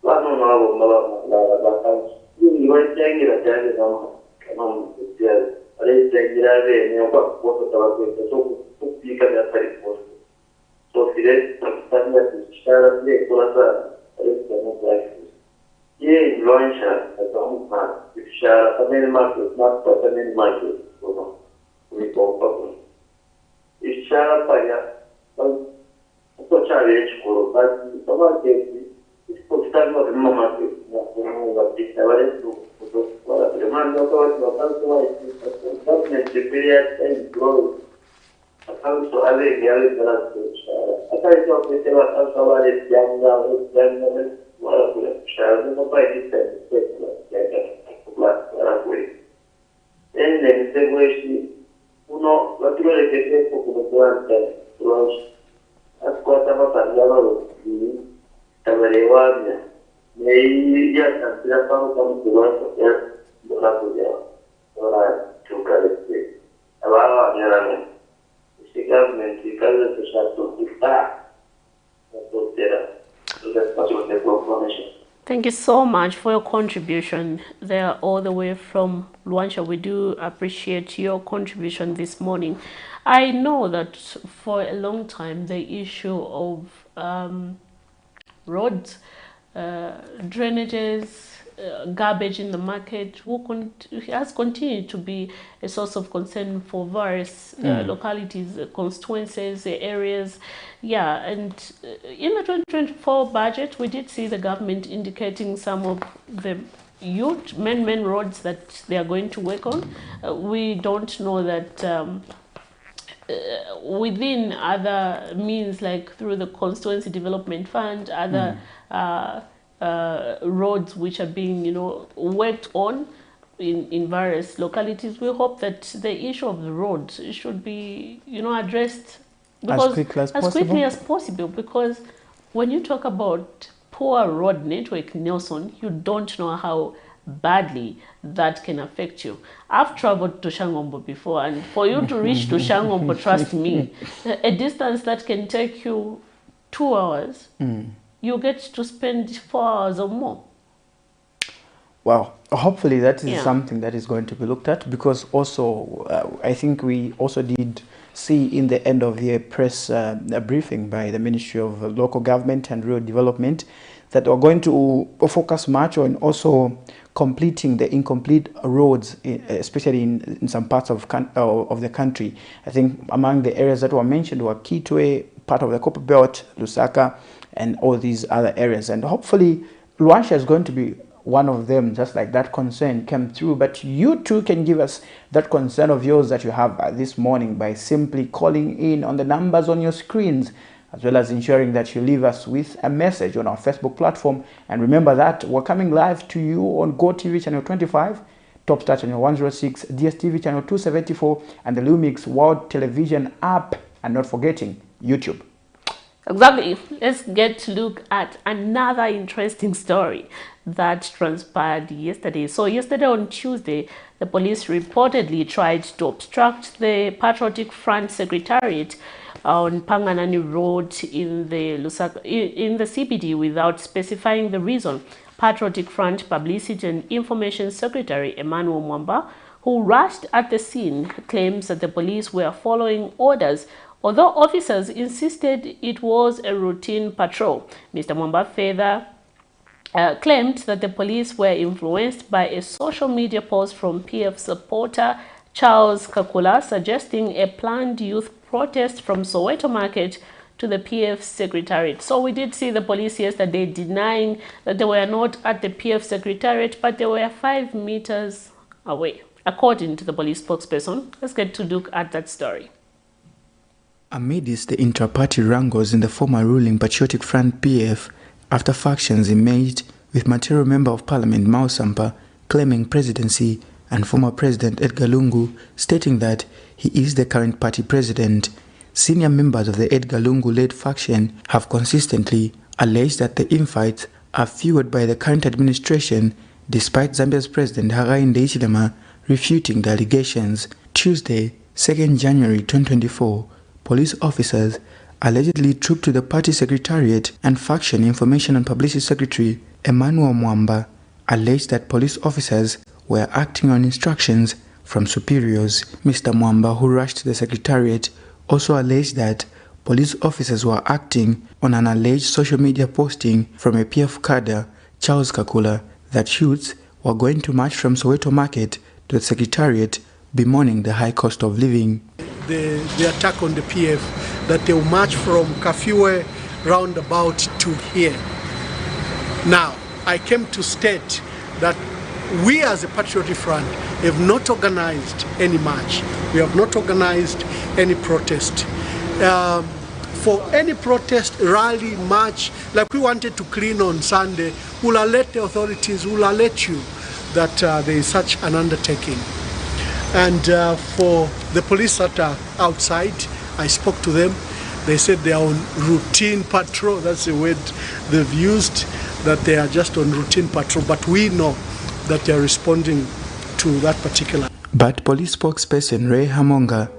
One of the council. You were saying that there is no yes. I think that there is no so speak at that very post. So, if it is something that is shared, they call us yeah, Luansha, as a home if share a main market, not a main market, we go public. If share a fire, so challenge for but some market is put time of the market, what is never to what the demand of the government period and growth. Also, I think there is a share. I thought of it was young. And then the uno lo tiene que ser como durante los cuatro pasando y tabarewa me ya tanto para como durante la puya ahora chocar este ahora ya si government si cada se está Thank you so much for your contribution there all the way from Luansha. We do appreciate your contribution this morning. I know that for a long time the issue of roads, drainages, garbage in the market has continued to be a source of concern for various localities, constituencies, areas. Yeah, and in the 2024 budget, we did see the government indicating some of the huge main roads that they are going to work on. We don't know that within other means, like through the Constituency Development Fund, other roads which are being, worked on in various localities. We hope that the issue of the roads should be, addressed because as quickly as possible. Because when you talk about poor road network, Nelson, you don't know how badly that can affect you. I've traveled to Shangombo before, and for you to reach to Shangombo, trust me, a distance that can take you 2 hours, you get to spend 4 hours or more. Well, hopefully that is something that is going to be looked at, because also I think we also did see in the end of the press briefing by the Ministry of Local Government and Rural Development that we're going to focus much on also completing the incomplete roads, especially in some parts of the country. I think among the areas that were mentioned were Kitwe, part of the Copper Belt, Lusaka, and all these other areas. And hopefully Luansha is going to be one of them, just like that concern came through. But you too can give us that concern of yours that you have this morning by simply calling in on the numbers on your screens, as well as ensuring that you leave us with a message on our Facebook platform. And remember that we're coming live to you on GoTV channel 25, Top Star channel 106, DSTV channel 274, and the Lumix World Television app, and not forgetting YouTube. Exactly. Let's get to look at another interesting story that transpired yesterday. So yesterday on Tuesday, the police reportedly tried to obstruct the Patriotic Front Secretariat on Panganani Road in the CBD without specifying the reason. Patriotic Front Publicity and Information Secretary Emmanuel Mwamba, who rushed at the scene, claims that the police were following orders, although officers insisted it was a routine patrol. Mr. Mwamba further claimed that the police were influenced by a social media post from PF supporter Charles Kakula suggesting a planned youth protest from Soweto Market to the PF Secretariat. So we did see the police yesterday denying that they were not at the PF Secretariat, but they were 5 meters away, according to the police spokesperson. Let's get to look at that story. Amidst the inter-party wrangles in the former ruling Patriotic Front PF, after factions emerged, with material Member of Parliament Mao Sampa claiming presidency and former President Edgar Lungu stating that he is the current party president, senior members of the Edgar Lungu-led faction have consistently alleged that the infights are fueled by the current administration, despite Zambia's President Hakainde Hichilema refuting the allegations. Tuesday, 2nd January 2024, police officers allegedly trooped to the party secretariat, and Faction Information and Publicity Secretary Emmanuel Mwamba alleged that police officers were acting on instructions from superiors. Mr. Mwamba, who rushed to the secretariat, also alleged that police officers were acting on an alleged social media posting from a PF cadre, Charles Kakula, that youths were going to march from Soweto Market to the secretariat, bemoaning the high cost of living. The attack on the PF, that they will march from Kafue roundabout to here. Now, I came to state that we as a Patriotic Front have not organized any march. We have not organized any protest. For any protest, rally, march, like we wanted to clean on Sunday, we'll alert the authorities, we'll alert you that there is such an undertaking. And for the police that are outside, I spoke to them. They said they are on routine patrol. That's the word they've used, that they are just on routine patrol. But we know that they are responding to that particular. But police spokesperson Ray Hamonga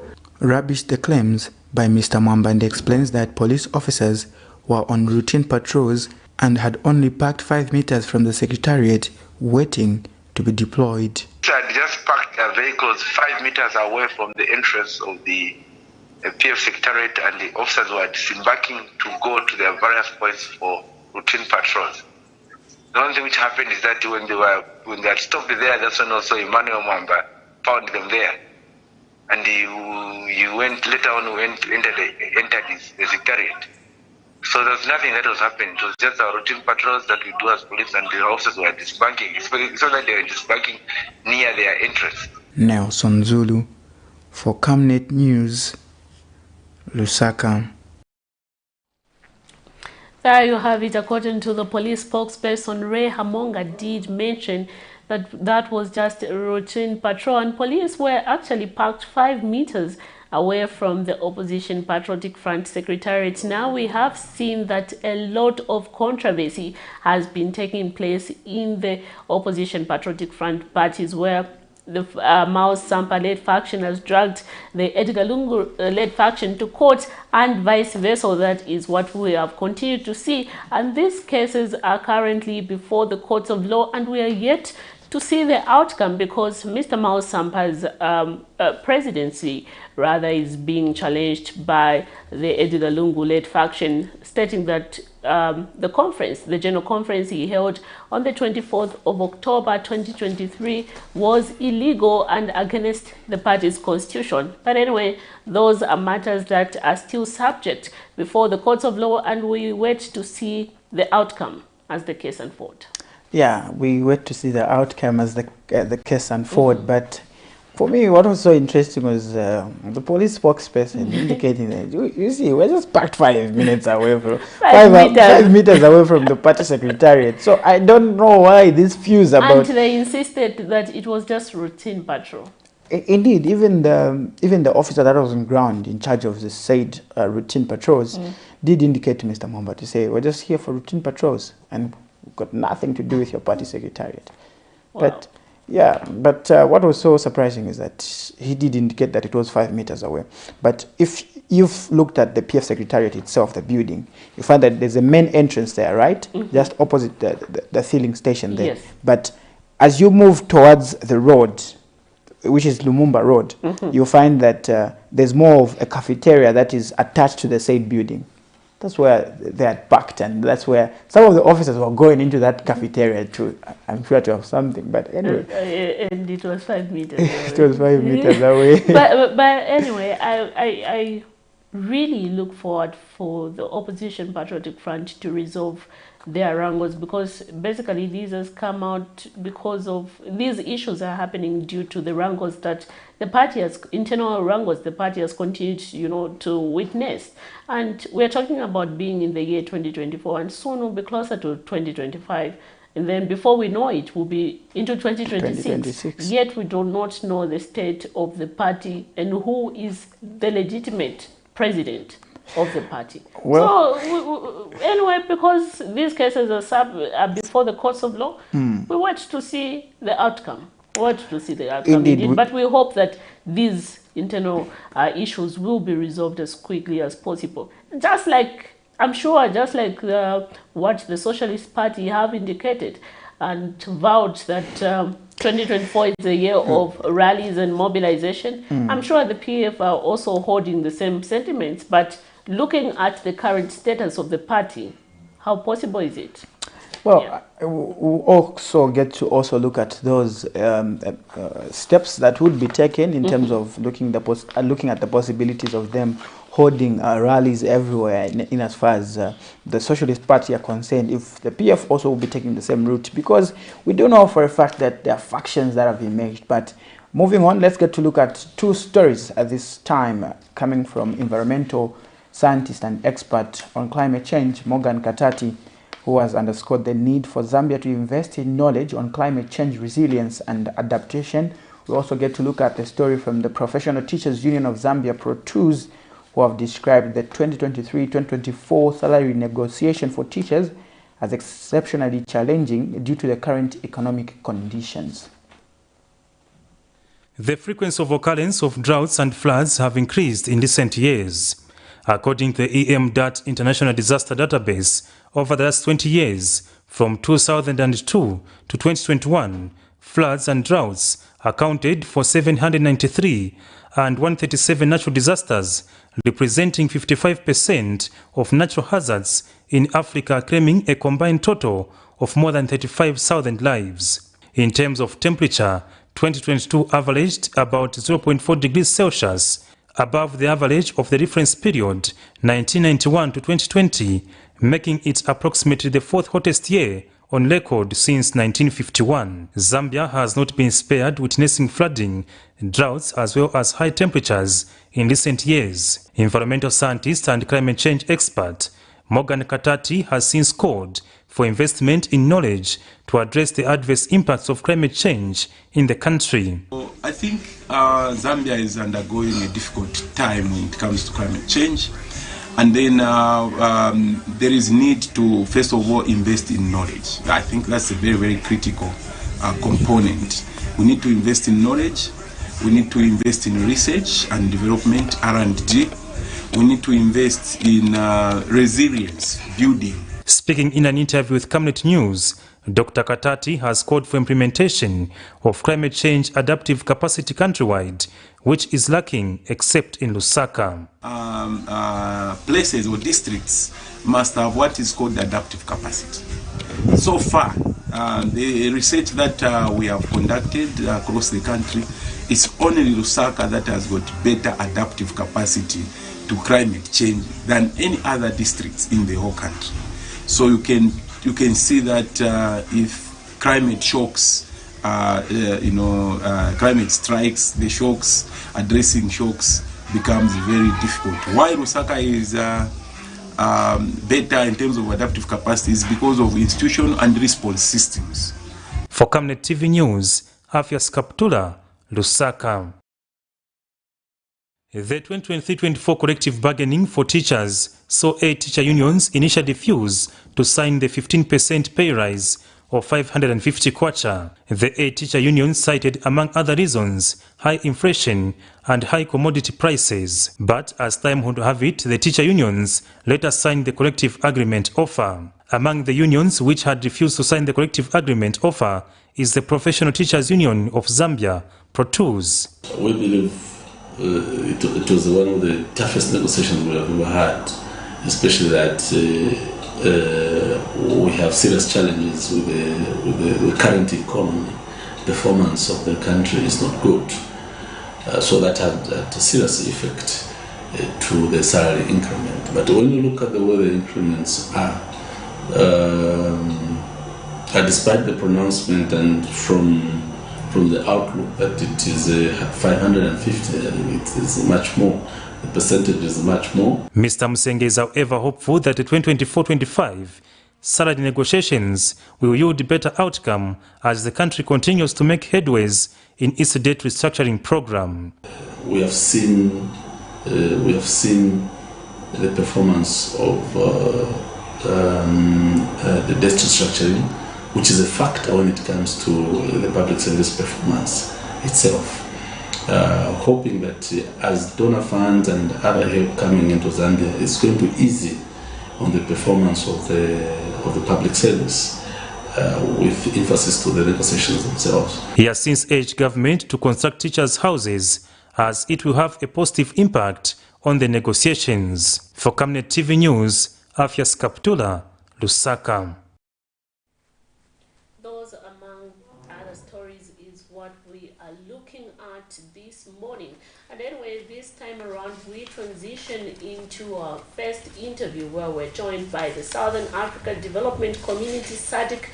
rubbished the claims by Mr. Mwamba and explains that police officers were on routine patrols and had only parked 5 meters from the secretariat, waiting to be deployed. Had just parked their vehicles 5 meters away from the entrance of the PF Secretariat, and the officers were disembarking to go to their various points for routine patrols. The only thing which happened is that when they had stopped there, that's when also Emmanuel Mwamba found them there. And he went later on, entered the secretariat. So there was nothing that was happening. It was just our routine patrols that we do as police, and the officers were disembarking. It's not that they were disembarking near their entrance. Nelson Zulu for Camnet News, Lusaka. There you have it. According to the police spokesperson, Ray Hamonga did mention that was just a routine patrol, and police were actually parked 5 meters away from the opposition Patriotic Front Secretariat. Now we have seen that a lot of controversy has been taking place in the opposition Patriotic Front parties, where the Mao Sampa-led faction has dragged the Edgar Lungu-led faction to court, and vice versa. That is what we have continued to see. And these cases are currently before the courts of law, and we are yet to see the outcome, because Mr. Mao Sampa's presidency rather is being challenged by the Edgar Lungu-led faction, stating that the general conference he held on the 24th of October 2023 was illegal and against the party's constitution. But anyway, those are matters that are still subject before the courts of law, and we wait to see the outcome as the case unfolds. Yeah, we wait to see the outcome as the case unfold. But for me, what was so interesting was the police spokesperson indicating that you see, we're just parked 5 minutes away from 5 meters away from the party secretariat. So I don't know why this fuse about. And they insisted that it was just routine patrol. Indeed, even the officer that was on ground in charge of the said routine patrols did indicate to Mr. Mwamba to say, we're just here for routine patrols and we've got nothing to do with your party secretariat. Wow. But yeah, what was so surprising is that he did indicate that it was 5 meters away. But if you've looked at the PF secretariat itself, the building, you find that there's a main entrance there, right? Just opposite the filling station there. Yes. But as you move towards the road, which is Lumumba Road, you'll find that there's more of a cafeteria that is attached to the said building. That's where they had parked, and that's where some of the officers were going into that cafeteria to, I'm sure, to have something. But anyway, and it was 5 meters. It was 5 meters away. but anyway, I really look forward for the Opposition Patriotic Front to resolve their wrangles, because basically these has come out because of these issues are happening due to the wrangles that the party has, internal wrangles the party has continued, to witness. And we're talking about being in the year 2024, and soon we'll be closer to 2025. And then before we know it, we'll be into 2026. Yet we do not know the state of the party and who is the legitimate president of the party. Well, so anyway, because these cases are before the courts of law, we wait to see the outcome. Indeed. But we hope that these internal issues will be resolved as quickly as possible. Just like what the Socialist Party have indicated and vowed that 2024 is a year of rallies and mobilization. I'm sure the PF are also holding the same sentiments, but looking at the current status of the party, how possible is it? Well, we'll also get to look at those steps that would be taken in terms of looking at the possibilities of them holding rallies everywhere in as far as the Socialist Party are concerned, if the PF also will be taking the same route, because we do know for a fact that there are factions that have emerged. But moving on, let's get to look at two stories at this time coming from environmental scientist and expert on climate change, Morgan Katati, who has underscored the need for Zambia to invest in knowledge on climate change resilience and adaptation. We also get to look at the story from the Professional Teachers Union of Zambia, ProTUS, who have described the 2023-2024 salary negotiation for teachers as exceptionally challenging due to the current economic conditions. The frequency of occurrence of droughts and floods have increased in recent years. According to the EM.DAT International Disaster Database, over the last 20 years, from 2002 to 2021, floods and droughts accounted for 793 and 137 natural disasters, representing 55% of natural hazards in Africa, claiming a combined total of more than 35,000 lives. In terms of temperature, 2022 averaged about 0.4 degrees Celsius, above the average of the reference period 1991 to 2020, making it approximately the fourth hottest year on record since 1951. Zambia has not been spared, witnessing flooding, droughts as well as high temperatures in recent years. Environmental scientist and climate change expert Morgan Katati has since called for investment in knowledge to address the adverse impacts of climate change in the country. I think Zambia is undergoing a difficult time when it comes to climate change. And then there is need to, first of all, invest in knowledge. I think that's a very, very critical component. We need to invest in knowledge. We need to invest in research and development, R&D. We need to invest in resilience building. Speaking in an interview with Camnet News, Dr. Katati has called for implementation of climate change adaptive capacity countrywide, which is lacking except in Lusaka. Places or districts must have what is called adaptive capacity. So far, the research that we have conducted across the country, it's only Lusaka that has got better adaptive capacity to climate change than any other districts in the whole country. So you can see that if climate shocks, climate strikes, the shocks, addressing shocks becomes very difficult. Why Lusaka is better in terms of adaptive capacity is because of institution and response systems. For Camnet TV News, Afias Kaptula, Lusaka. The 2023-24 collective bargaining for teachers saw 8 teacher unions initially refuse to sign the 15% pay rise of 550 kwacha. The 8 teacher unions cited, among other reasons, high inflation and high commodity prices. But as time would have it, the teacher unions later signed the collective agreement offer. Among the unions which had refused to sign the collective agreement offer is the Professional Teachers Union of Zambia, ProTools. We believe it was one of the toughest negotiations we have ever had, especially that we have serious challenges with the current economy. Performance of the country is not good, so that had a serious effect to the salary increment. But when you look at the way the increments are, despite the pronouncement and from the outlook that it is 550, it is much more. The percentage is much more. Mr. Musenge is however hopeful that the 2024-25 salary negotiations will yield a better outcome as the country continues to make headways in its debt restructuring program. We have seen the performance of the debt restructuring, which is a factor when it comes to the public service performance itself. Hoping that as donor funds and other help coming into Zambia, it's going to ease on the performance of the public service, with emphasis to the negotiations themselves. He has since urged government to construct teachers' houses, as it will have a positive impact on the negotiations. For Camnet TV News, Afias Kaptula, Lusaka. Those among other stories is what we are looking at this morning. And anyway, this time around we transition into our first interview where we're joined by the Southern Africa Development Community SADC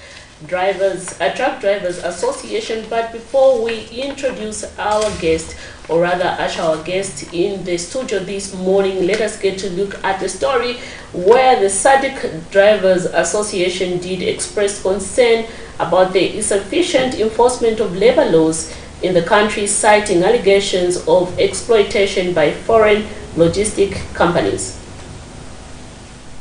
Truck Drivers Association. But before we introduce our guest, or rather usher our guest in the studio this morning, let us get to look at the story where the SADC Drivers Association did express concern about the insufficient enforcement of labor laws in the country, citing allegations of exploitation by foreign logistic companies.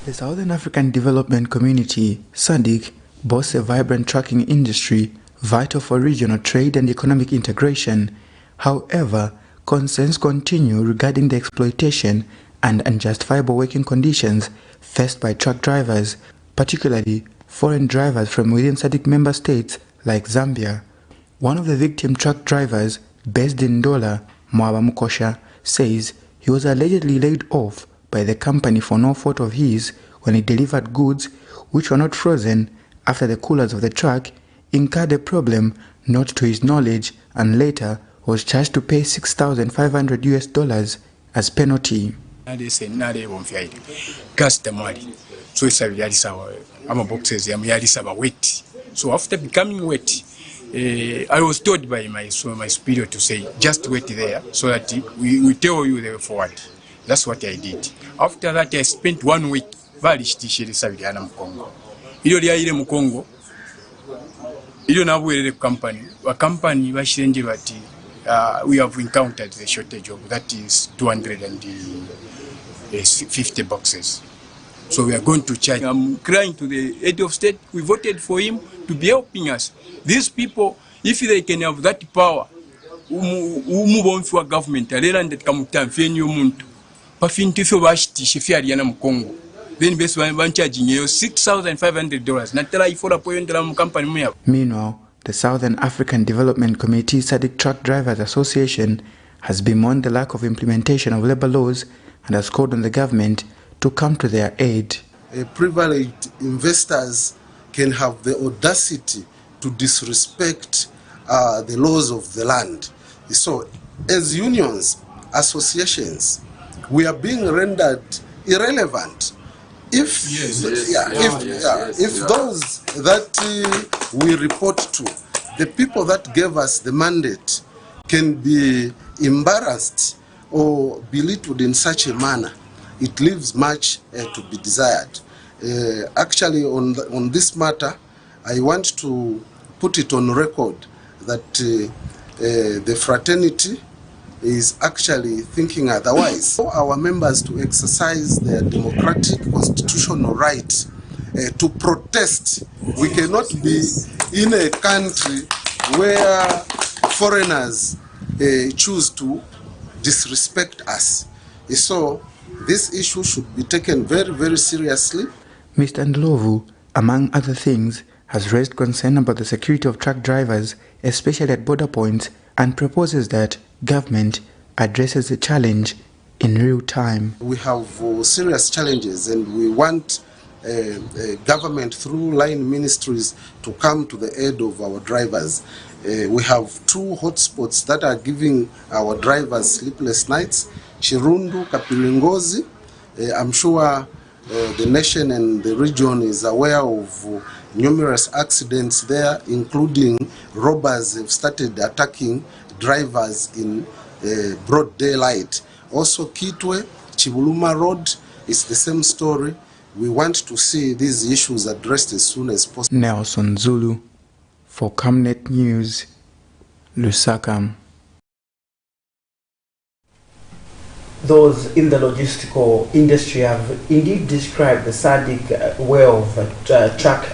The Southern African Development Community, SADC, boasts a vibrant trucking industry vital for regional trade and economic integration. However, concerns continue regarding the exploitation and unjustifiable working conditions faced by truck drivers, particularly foreign drivers from within SADC member states like Zambia. One of the victim truck drivers, based in Ndola, Mwaba Mukosha, says he was allegedly laid off by the company for no fault of his when he delivered goods which were not frozen after the coolers of the truck incurred a problem not to his knowledge, and later was charged to pay $6,500 as penalty. So after becoming wet, I was told by my superior to say, just wait there so that we tell you the way forward. That's what I did. After that, I spent 1 week. We have encountered the shortage of, that is 250 boxes. So we are going to charge. I'm crying to the head of state. We voted for him to be helping us. These people, if they can have that power, move on for government. Then best one charging you $6,500. Meanwhile, the Southern African Development Committee SADC Truck Drivers Association has bemoaned the lack of implementation of labor laws and has called on the government to come to their aid. Privileged investors can have the audacity to disrespect the laws of the land. So, as unions, associations, we are being rendered irrelevant if those that we report to, the people that gave us the mandate, can be embarrassed or belittled in such a manner, it leaves much to be desired. Actually, on this matter, I want to put it on record that the fraternity is actually thinking otherwise. For our members to exercise their democratic constitutional right to protest. We cannot be in a country where foreigners choose to disrespect us. So this issue should be taken very, very seriously. Mr. Ndlovu, among other things, has raised concern about the security of truck drivers, especially at border points, and proposes that government addresses the challenge in real time. We have serious challenges, and we want government through line ministries to come to the aid of our drivers. We have two hotspots that are giving our drivers sleepless nights, Chirundu, Kapilingozi. I'm sure the nation and the region is aware of numerous accidents there, including robbers have started attacking drivers in broad daylight. Also Kitwe, Chibuluma Road, it's the same story. We want to see these issues addressed as soon as possible. Nelson Zulu for Camnet News, Lusaka. Those in the logistical industry have indeed described the SADC way of truck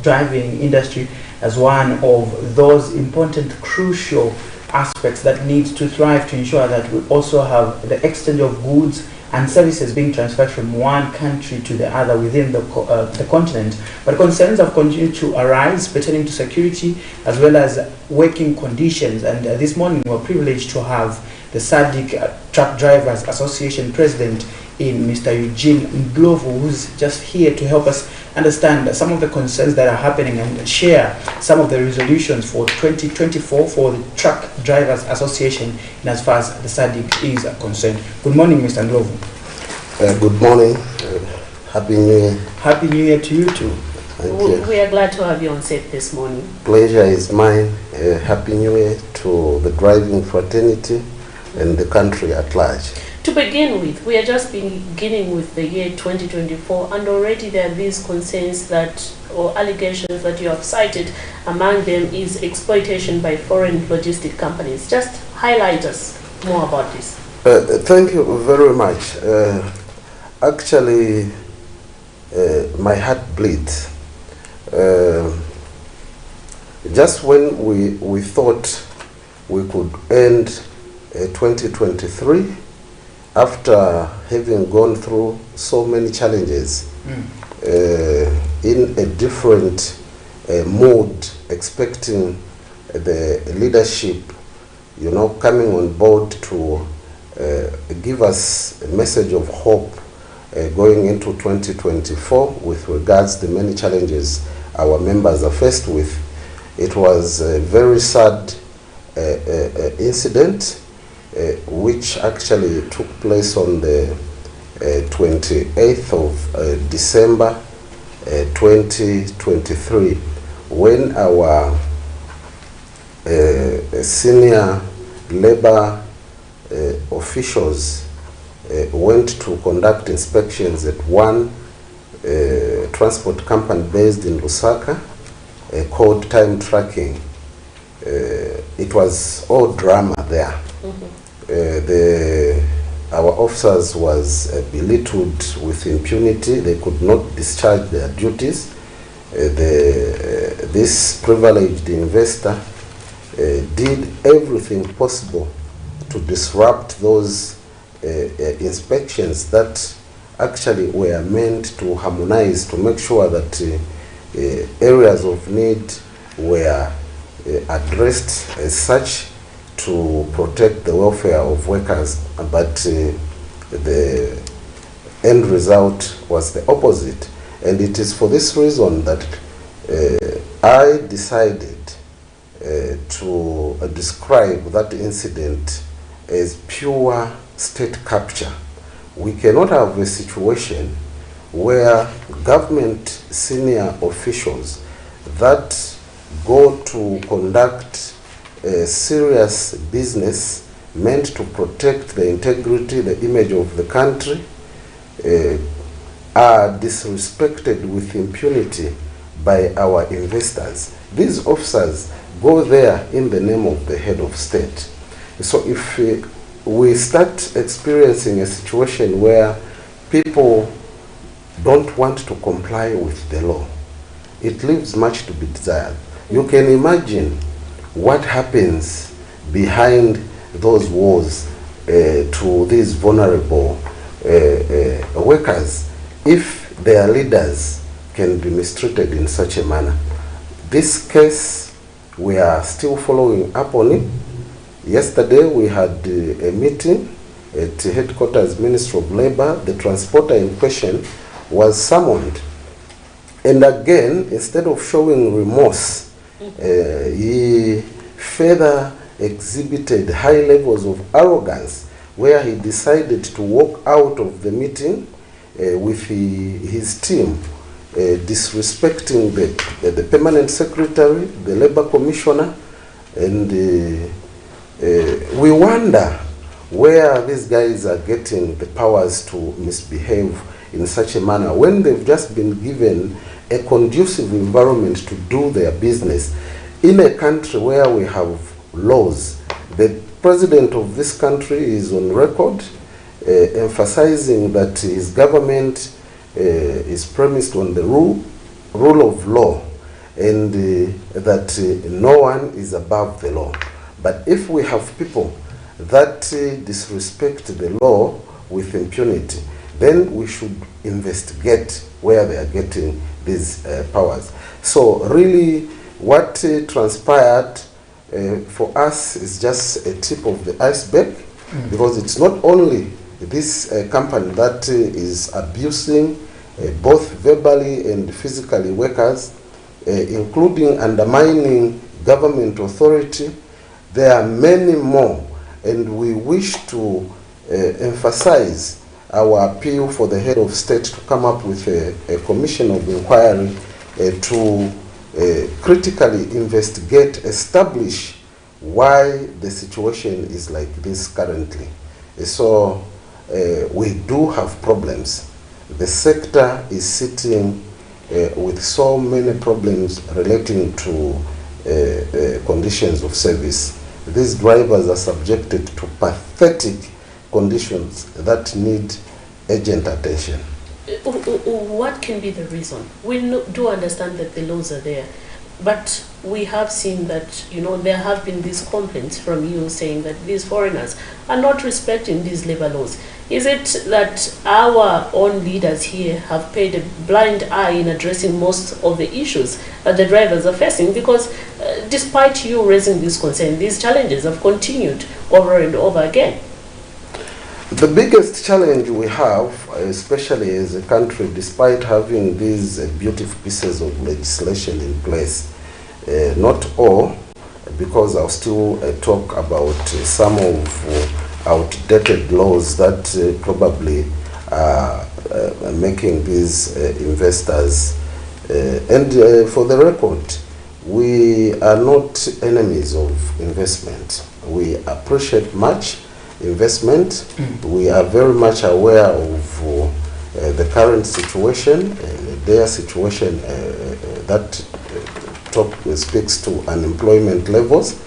driving industry as one of those important, crucial aspects that need to thrive to ensure that we also have the exchange of goods and services being transferred from one country to the other within the continent. But concerns have continued to arise pertaining to security as well as working conditions. And this morning we were privileged to have the SADC Truck Drivers Association President in Mr. Eugene Ndlovu, who's just here to help us understand some of the concerns that are happening and share some of the resolutions for 2024 for the Truck Drivers Association in as far as the SADC is concerned. Good morning, Mr. Ndlovu. Good morning. Happy New Year. Happy New Year to you too. Thank you. We are glad to have you on set this morning. Pleasure is mine. Happy New Year to the driving fraternity and the country at large. To begin with, we are just beginning with the year 2024, and already there are these concerns that, or allegations that you have cited. Among them is exploitation by foreign logistic companies. Just highlight us more about this. Thank you very much. Actually, my heart bleeds. Just when we thought we could end 2023, after having gone through so many challenges, in a different mood, expecting the leadership, coming on board to give us a message of hope going into 2024 with regards to the many challenges our members are faced with. It was a very sad incident which actually took place on the 28th of December 2023, when our senior labor officials went to conduct inspections at one transport company based in Lusaka called Time Tracking. It was all drama there. Our officers was belittled with impunity. They could not discharge their duties. This privileged investor did everything possible to disrupt those inspections that actually were meant to harmonize, to make sure that areas of need were addressed as such to protect the welfare of workers, but the end result was the opposite. And it is for this reason that I decided to describe that incident as pure state capture. We cannot have a situation where government senior officials that go to conduct serious business meant to protect the integrity, the image of the country, are disrespected with impunity by our investors. These officers go there in the name of the head of state. So if we start experiencing a situation where people don't want to comply with the law, it leaves much to be desired. You can imagine what happens behind those walls to these vulnerable workers if their leaders can be mistreated in such a manner. This case, we are still following up on it. Yesterday we had a meeting at headquarters Ministry of Labor. The transporter in question was summoned, and again, instead of showing remorse, he further exhibited high levels of arrogance, where he decided to walk out of the meeting with his team, disrespecting the permanent secretary, the labor commissioner, and we wonder where these guys are getting the powers to misbehave in such a manner when they've just been given a conducive environment to do their business in a country where we have laws. The president of this country is on record emphasizing that his government is premised on the rule of law, and that no one is above the law. But if we have people that disrespect the law with impunity, then we should investigate where they are getting these powers. So really what transpired for us is just a tip of the iceberg, because it's not only this company that is abusing both verbally and physically workers, including undermining government authority. There are many more, and we wish to emphasize our appeal for the head of state to come up with a commission of inquiry to critically investigate, establish why the situation is like this currently. So we do have problems. The sector is sitting with so many problems relating to conditions of service. These drivers are subjected to pathetic conditions that need urgent attention. What can be the reason? We do understand that the laws are there, but we have seen that, you know, there have been these complaints from you saying that these foreigners are not respecting these labor laws. Is it that our own leaders here have paid a blind eye in addressing most of the issues that the drivers are facing? Because despite you raising this concern, these challenges have continued over and over again. The biggest challenge we have, especially as a country, despite having these beautiful pieces of legislation in place, not all, because I'll still talk about some of outdated laws that probably are making these investors. And for the record, we are not enemies of investment. We appreciate much investment. We are very much aware of the current situation, their situation that speaks to unemployment levels,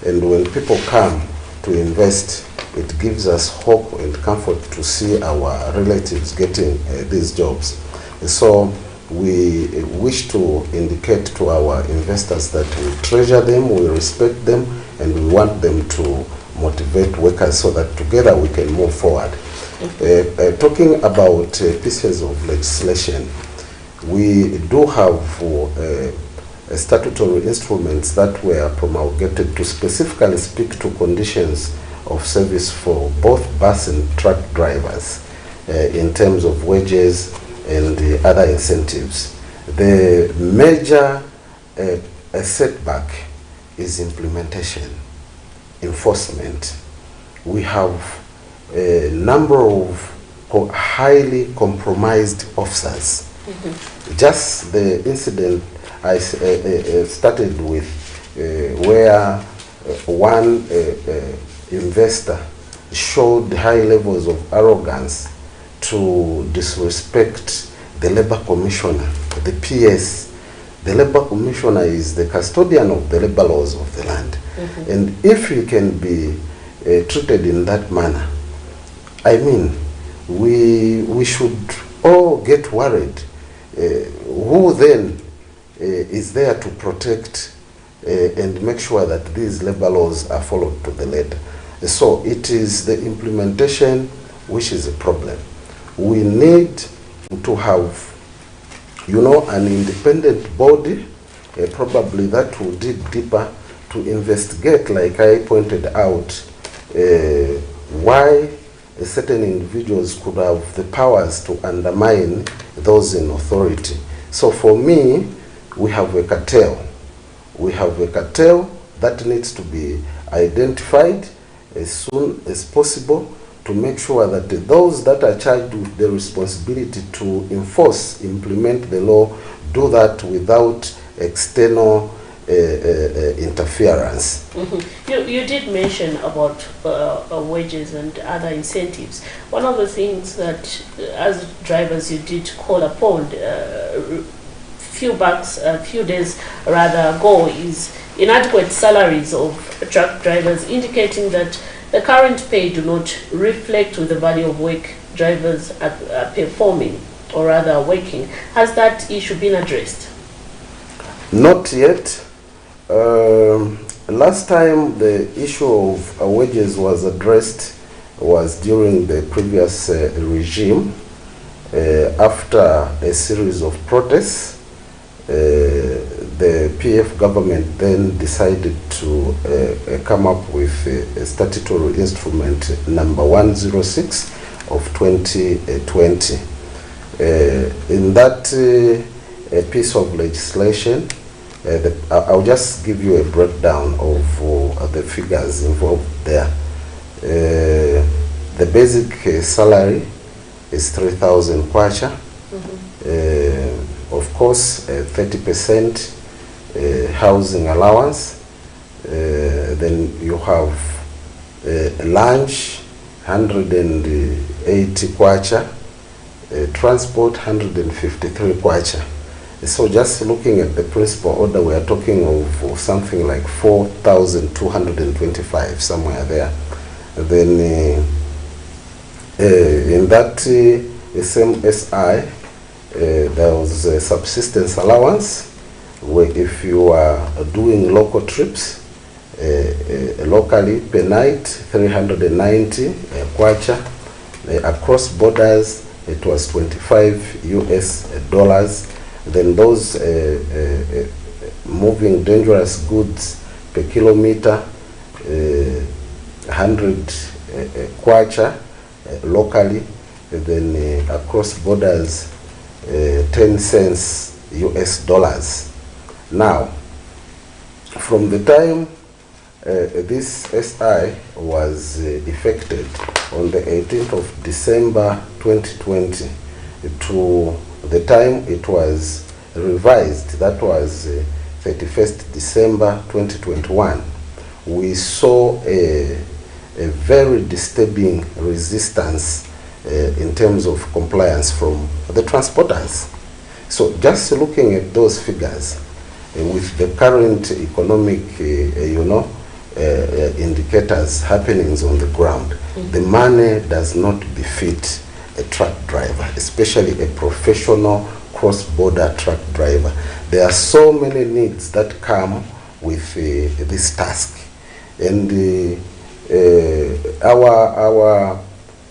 and when people come to invest, it gives us hope and comfort to see our relatives getting these jobs. So we wish to indicate to our investors that we treasure them, we respect them, and we want them to motivate workers so that together we can move forward. Talking about pieces of legislation, we do have statutory instruments that were promulgated to specifically speak to conditions of service for both bus and truck drivers in terms of wages and other incentives. The major setback is implementation, enforcement. We have a number of highly compromised officers. Just the incident I started with, where one investor showed high levels of arrogance to disrespect the labor commissioner, the PS. The labor commissioner is the custodian of the labor laws of the land. And if he can be treated in that manner, I mean, we should all get worried. Who then is there to protect and make sure that these labor laws are followed to the letter? So it is the implementation which is a problem. We need to have, you know, an independent body, probably that will dig deeper to investigate, like I pointed out, why certain individuals could have the powers to undermine those in authority. So for me, we have a cartel. We have a cartel that needs to be identified as soon as possible to make sure that those that are charged with the responsibility to enforce, implement the law, do that without external interference. You did mention about wages and other incentives. One of the things that as drivers you did call upon few days ago is inadequate salaries of truck drivers, indicating that the current pay do not reflect with the value of work drivers are performing, or rather working. Has that issue been addressed? Not yet. Last time the issue of wages was addressed was during the previous regime, after a series of protests. The PF government then decided to come up with a statutory instrument number 106 of 2020. In that piece of legislation, I'll just give you a breakdown of the figures involved there. The basic salary is 3,000 kwacha. Of course, 30% housing allowance. Then you have lunch, 180 kwacha. Transport, 153 kwacha. So just looking at the principal order, we are talking of something like 4,225, somewhere there. Then in that same SI, there was a subsistence allowance, where if you are doing local trips, locally per night, 390 kwacha. Across borders, it was $25 US. Then those moving dangerous goods per kilometer, 100 kwacha locally. Then across borders, 10 cents US. Now, from the time this SI was effected on the 18th of December 2020 to the time it was revised, that was 31st December 2021, we saw a very disturbing resistance in terms of compliance from the transporters. So just looking at those figures, with the current economic, indicators, happenings on the ground, the money does not befit a truck driver, especially a professional cross-border truck driver. There are so many needs that come with this task, and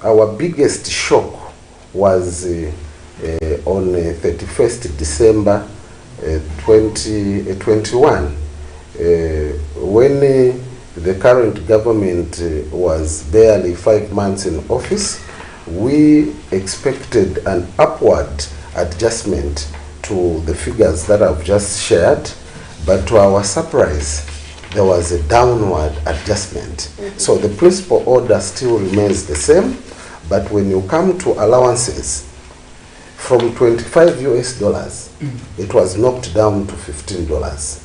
our biggest shock was on 31st December 2021, when the current government was barely 5 months in office. We expected an upward adjustment to the figures that I've just shared, but to our surprise, there was a downward adjustment. So the principal order still remains the same, But when you come to allowances, from $25 US, it was knocked down to $15.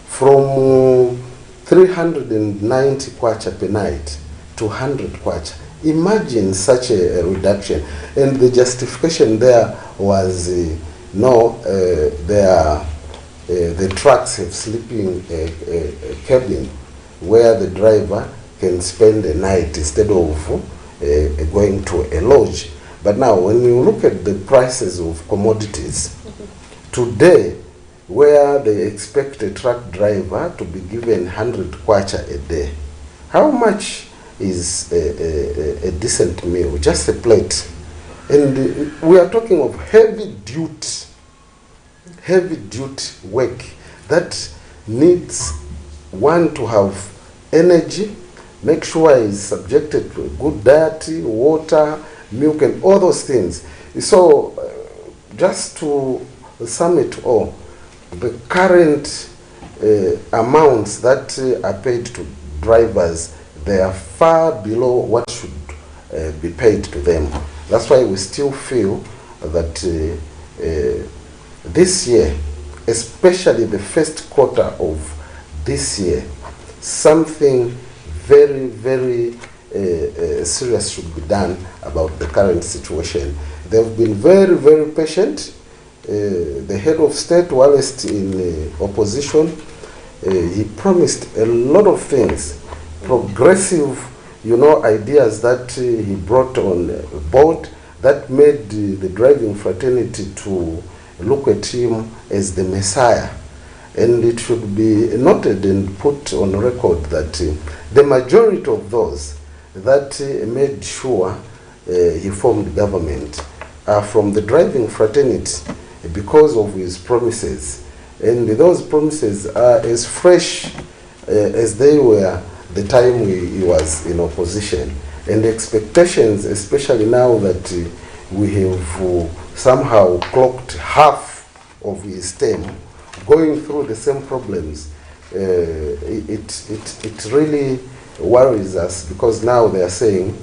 From 390 kwacha per night to 100 kwacha. Imagine such a reduction. And the justification there was, the trucks have sleeping cabin where the driver can spend the night instead of going to a lodge. But now, when you look at the prices of commodities, today, where they expect a truck driver to be given 100 kwacha a day, how much is a decent meal? Just a plate. And we are talking of heavy duty work that needs one to have energy, make sure is subjected to a good diet, water, milk, and all those things. So, just to sum it all, the current amounts that are paid to drivers, they are far below what should be paid to them. That's why we still feel that this year, especially the first quarter of this year, something very, very serious should be done about the current situation. They've been very, very patient. The head of state, whilst in opposition, he promised a lot of things, progressive, ideas that he brought on board that made the driving fraternity to look at him as the Messiah. And it should be noted and put on record that the majority of those that made sure he formed government are from the driving fraternity because of his promises. And those promises are as fresh as they were the time he was in opposition. And the expectations, especially now that we have somehow clocked half of his term, going through the same problems, it really worries us, because now they are saying,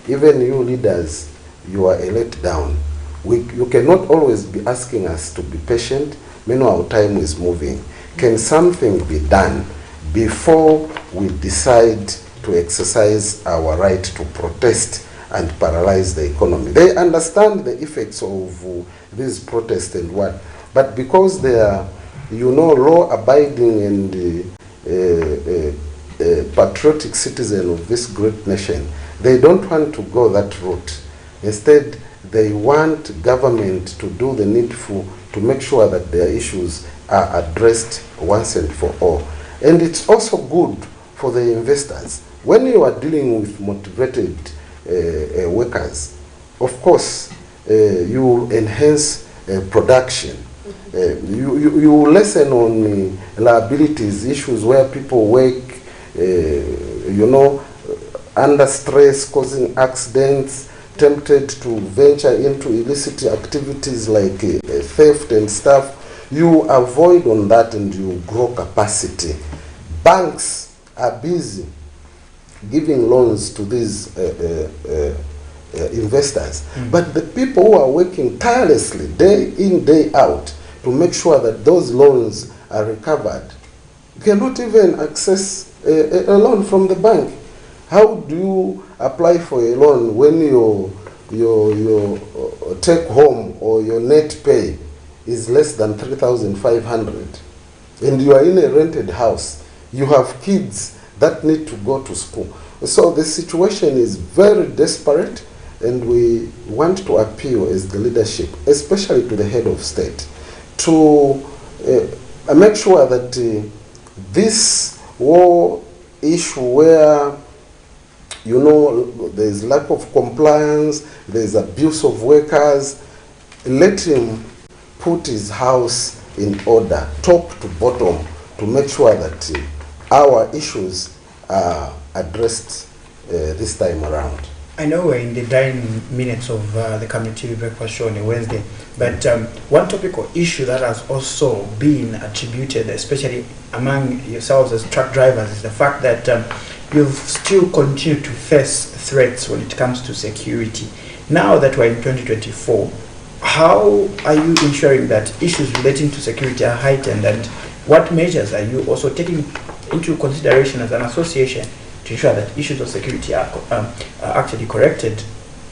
even you leaders, you are a letdown. You cannot always be asking us to be patient. Meanwhile, time is moving. Can something be done before we decide to exercise our right to protest and paralyze the economy? They understand the effects of these protests and what, but because they are, law-abiding and patriotic citizen of this great nation, they don't want to go that route. Instead, they want government to do the needful to make sure that their issues are addressed once and for all. And it's also good for the investors. When you are dealing with motivated workers, of course, you will enhance production. You lessen on liabilities, issues where people work, under stress, causing accidents, tempted to venture into illicit activities like theft and stuff. You avoid on that and you grow capacity. Banks are busy giving loans to these investors, but the people who are working tirelessly day in, day out to make sure that those loans are recovered cannot even access a loan from the bank. How do you apply for a loan when your take home or your net pay is less than 3,500 and you are in a rented house? You have kids that need to go to school. So the situation is very desperate, and we want to appeal as the leadership, especially to the head of state, to make sure that this war issue where there is lack of compliance, there is abuse of workers, let him put his house in order, top to bottom, to make sure that our issues are addressed this time around. I know we're in the dying minutes of the Camnet TV Breakfast Show on a Wednesday, but one topic or issue that has also been attributed, especially among yourselves as truck drivers, is the fact that you've still continued to face threats when it comes to security. Now that we're in 2024, how are you ensuring that issues relating to security are heightened, and what measures are you also taking into consideration as an association to ensure that issues of security are actually corrected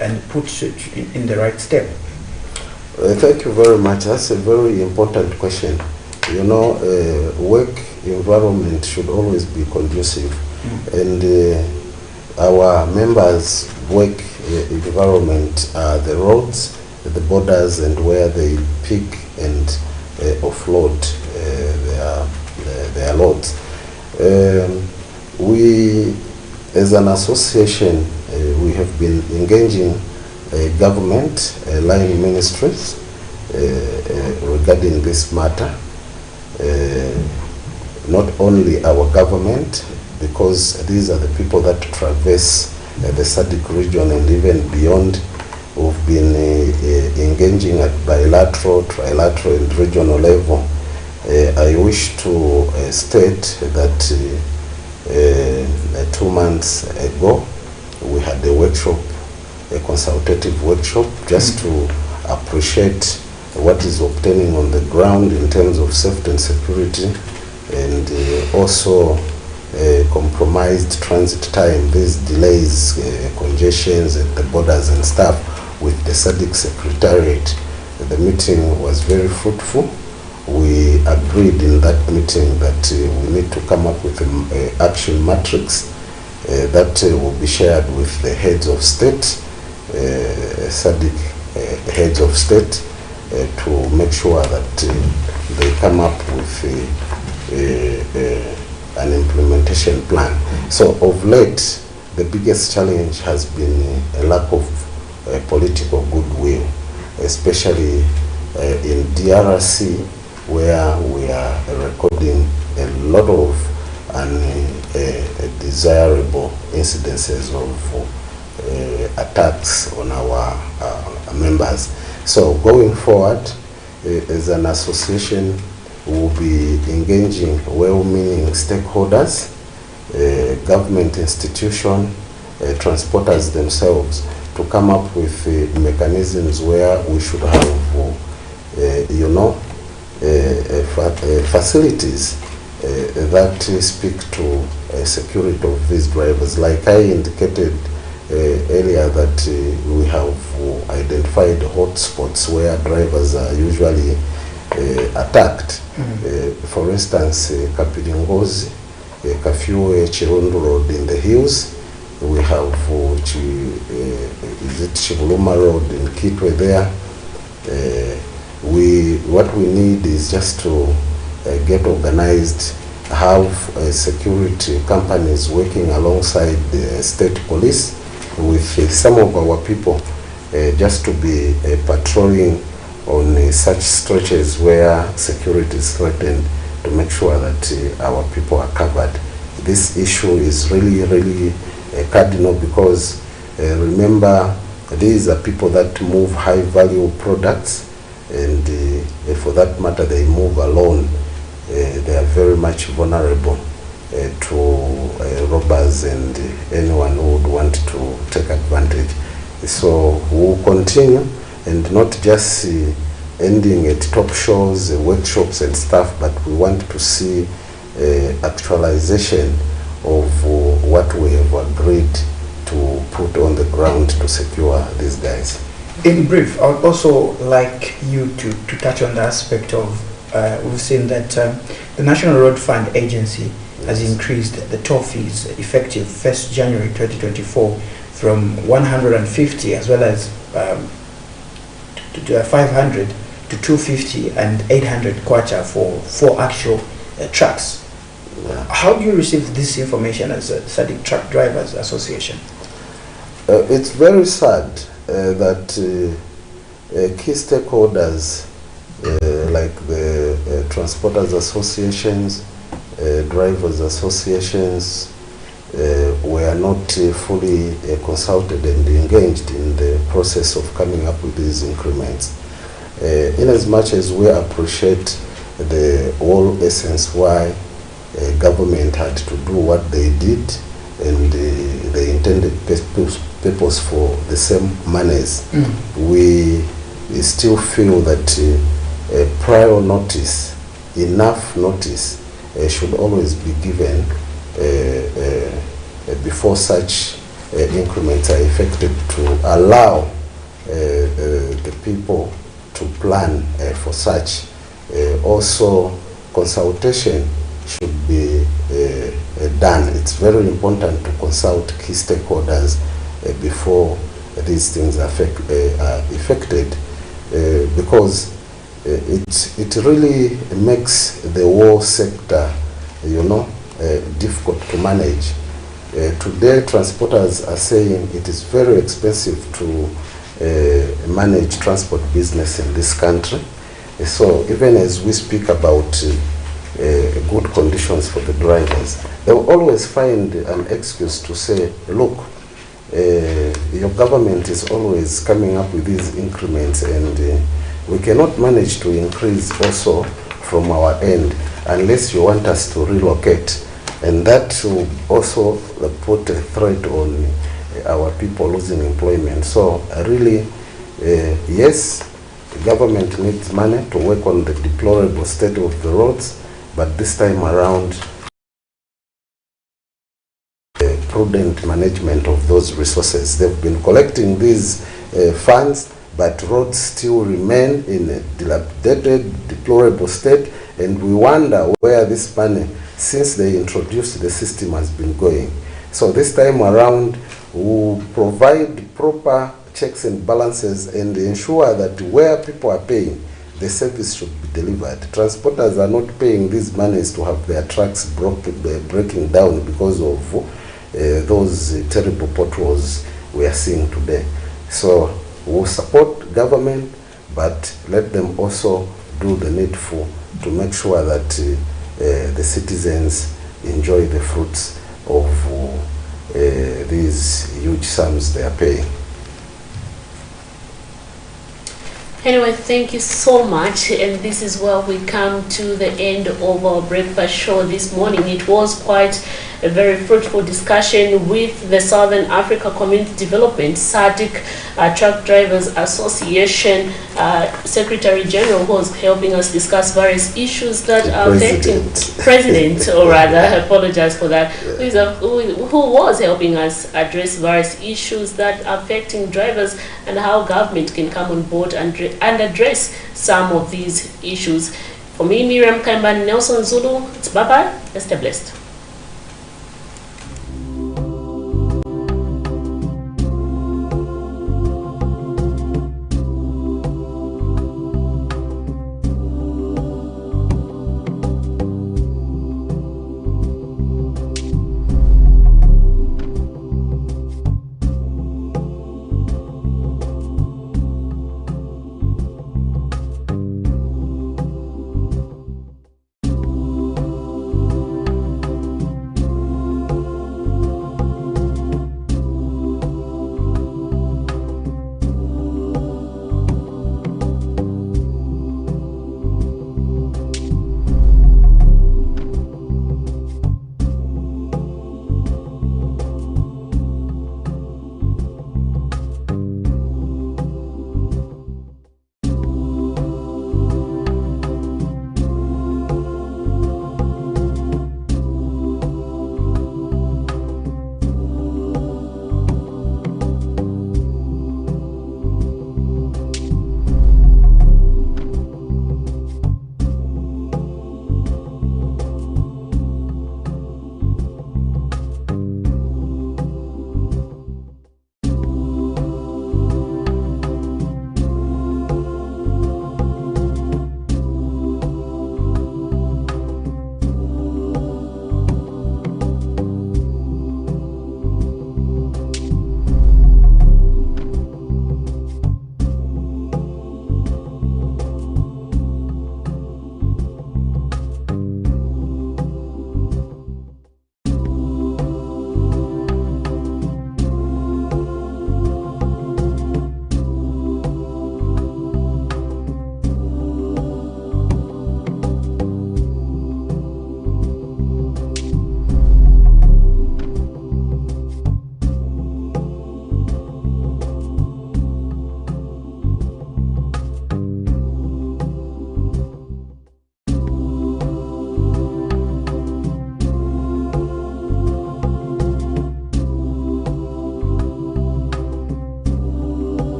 and put in the right step? Thank you very much. That's a very important question. You know, work environment should always be conducive, and our members' work environment are the roads, the borders, and where they pick and offload their loads. We, as an association, we have been engaging government line ministries regarding this matter. Not only our government, because these are the people that traverse the SADC region and even beyond. We've been engaging at bilateral, trilateral, and regional level. I wish to state that 2 months ago we had a workshop, a consultative workshop, just to appreciate what is obtaining on the ground in terms of safety and security, and also compromised transit time, these delays, congestions at the borders and stuff, with the SADC Secretariat. The meeting was very fruitful. We agreed in that meeting that we need to come up with an action matrix that will be shared with the heads of state, SADC heads of state, to make sure that they come up with an implementation plan. So of late, the biggest challenge has been a lack of political goodwill, especially in DRC, where we are recording a lot of undesirable incidences of attacks on our members. So going forward, as an association, we'll be engaging well-meaning stakeholders, government institutions, transporters themselves, to come up with mechanisms where we should have, facilities that speak to security of these drivers. Like I indicated earlier, that we have identified hotspots where drivers are usually attacked. For instance, Kapiringozi, Kafue, Chirundu Road in the hills. We have Chibuluma Road in Kitwe there. What we need is just to get organized, have security companies working alongside the state police with some of our people, just to be patrolling on such stretches where security is threatened, to make sure that our people are covered. This issue is really cardinal, because remember, these are people that move high value products, and for that matter they move alone. They are very much vulnerable to robbers and anyone who would want to take advantage. So we'll continue, and not just ending at top shows, workshops and stuff, but we want to see actualization of what we have agreed to put on the ground to secure these guys. In brief, I would also like you to touch on the aspect of, we've seen that the National Road Fund Agency has increased the toll fees effective 1st January 2024 from 150 as well as 500 to 250 and 800 kwacha for actual trucks. How do you receive this information as a SADC Truck Drivers Association? It's very sad that key stakeholders like the transporters associations, drivers associations, were not fully consulted and engaged in the process of coming up with these increments. In as much as we appreciate the whole essence why government had to do what they did, and the intended purpose for the same monies. We still feel that prior notice, enough notice, should always be given before such increments are effected, to allow the people to plan for such. Also, consultation should be done. It's very important to consult key stakeholders before these things are effected, because it really makes the war sector, difficult to manage. Today, transporters are saying it is very expensive to manage transport business in this country. So even as we speak about good conditions for the drivers, they will always find an excuse to say, look, your government is always coming up with these increments, and we cannot manage to increase also from our end unless you want us to relocate. And that will also put a threat on our people losing employment. So really, yes, the government needs money to work on the deplorable state of the roads, but this time around, prudent management of those resources. They've been collecting these funds, but roads still remain in a dilapidated, deplorable state, and we wonder where this money, since they introduced the system, has been going. So this time around, we'll provide proper checks and balances and ensure that where people are paying, the service should be delivered. Transporters are not paying these monies to have their trucks breaking down because of those terrible potholes we are seeing today. So we'll support government, but let them also do the needful to make sure that the citizens enjoy the fruits of these huge sums they are paying. Anyway, thank you so much, and this is where we come to the end of our breakfast show this morning. It was quite a very fruitful discussion with the Southern Africa Community Development SADC Truck Drivers Association Secretary General, who was helping us discuss various issues that are affecting President, or rather, I apologize for that, who was helping us address various issues that are affecting drivers and how government can come on board and address some of these issues. For me, Miriam Kamba, Nelson Zulu, it's bye-bye. Stay blessed.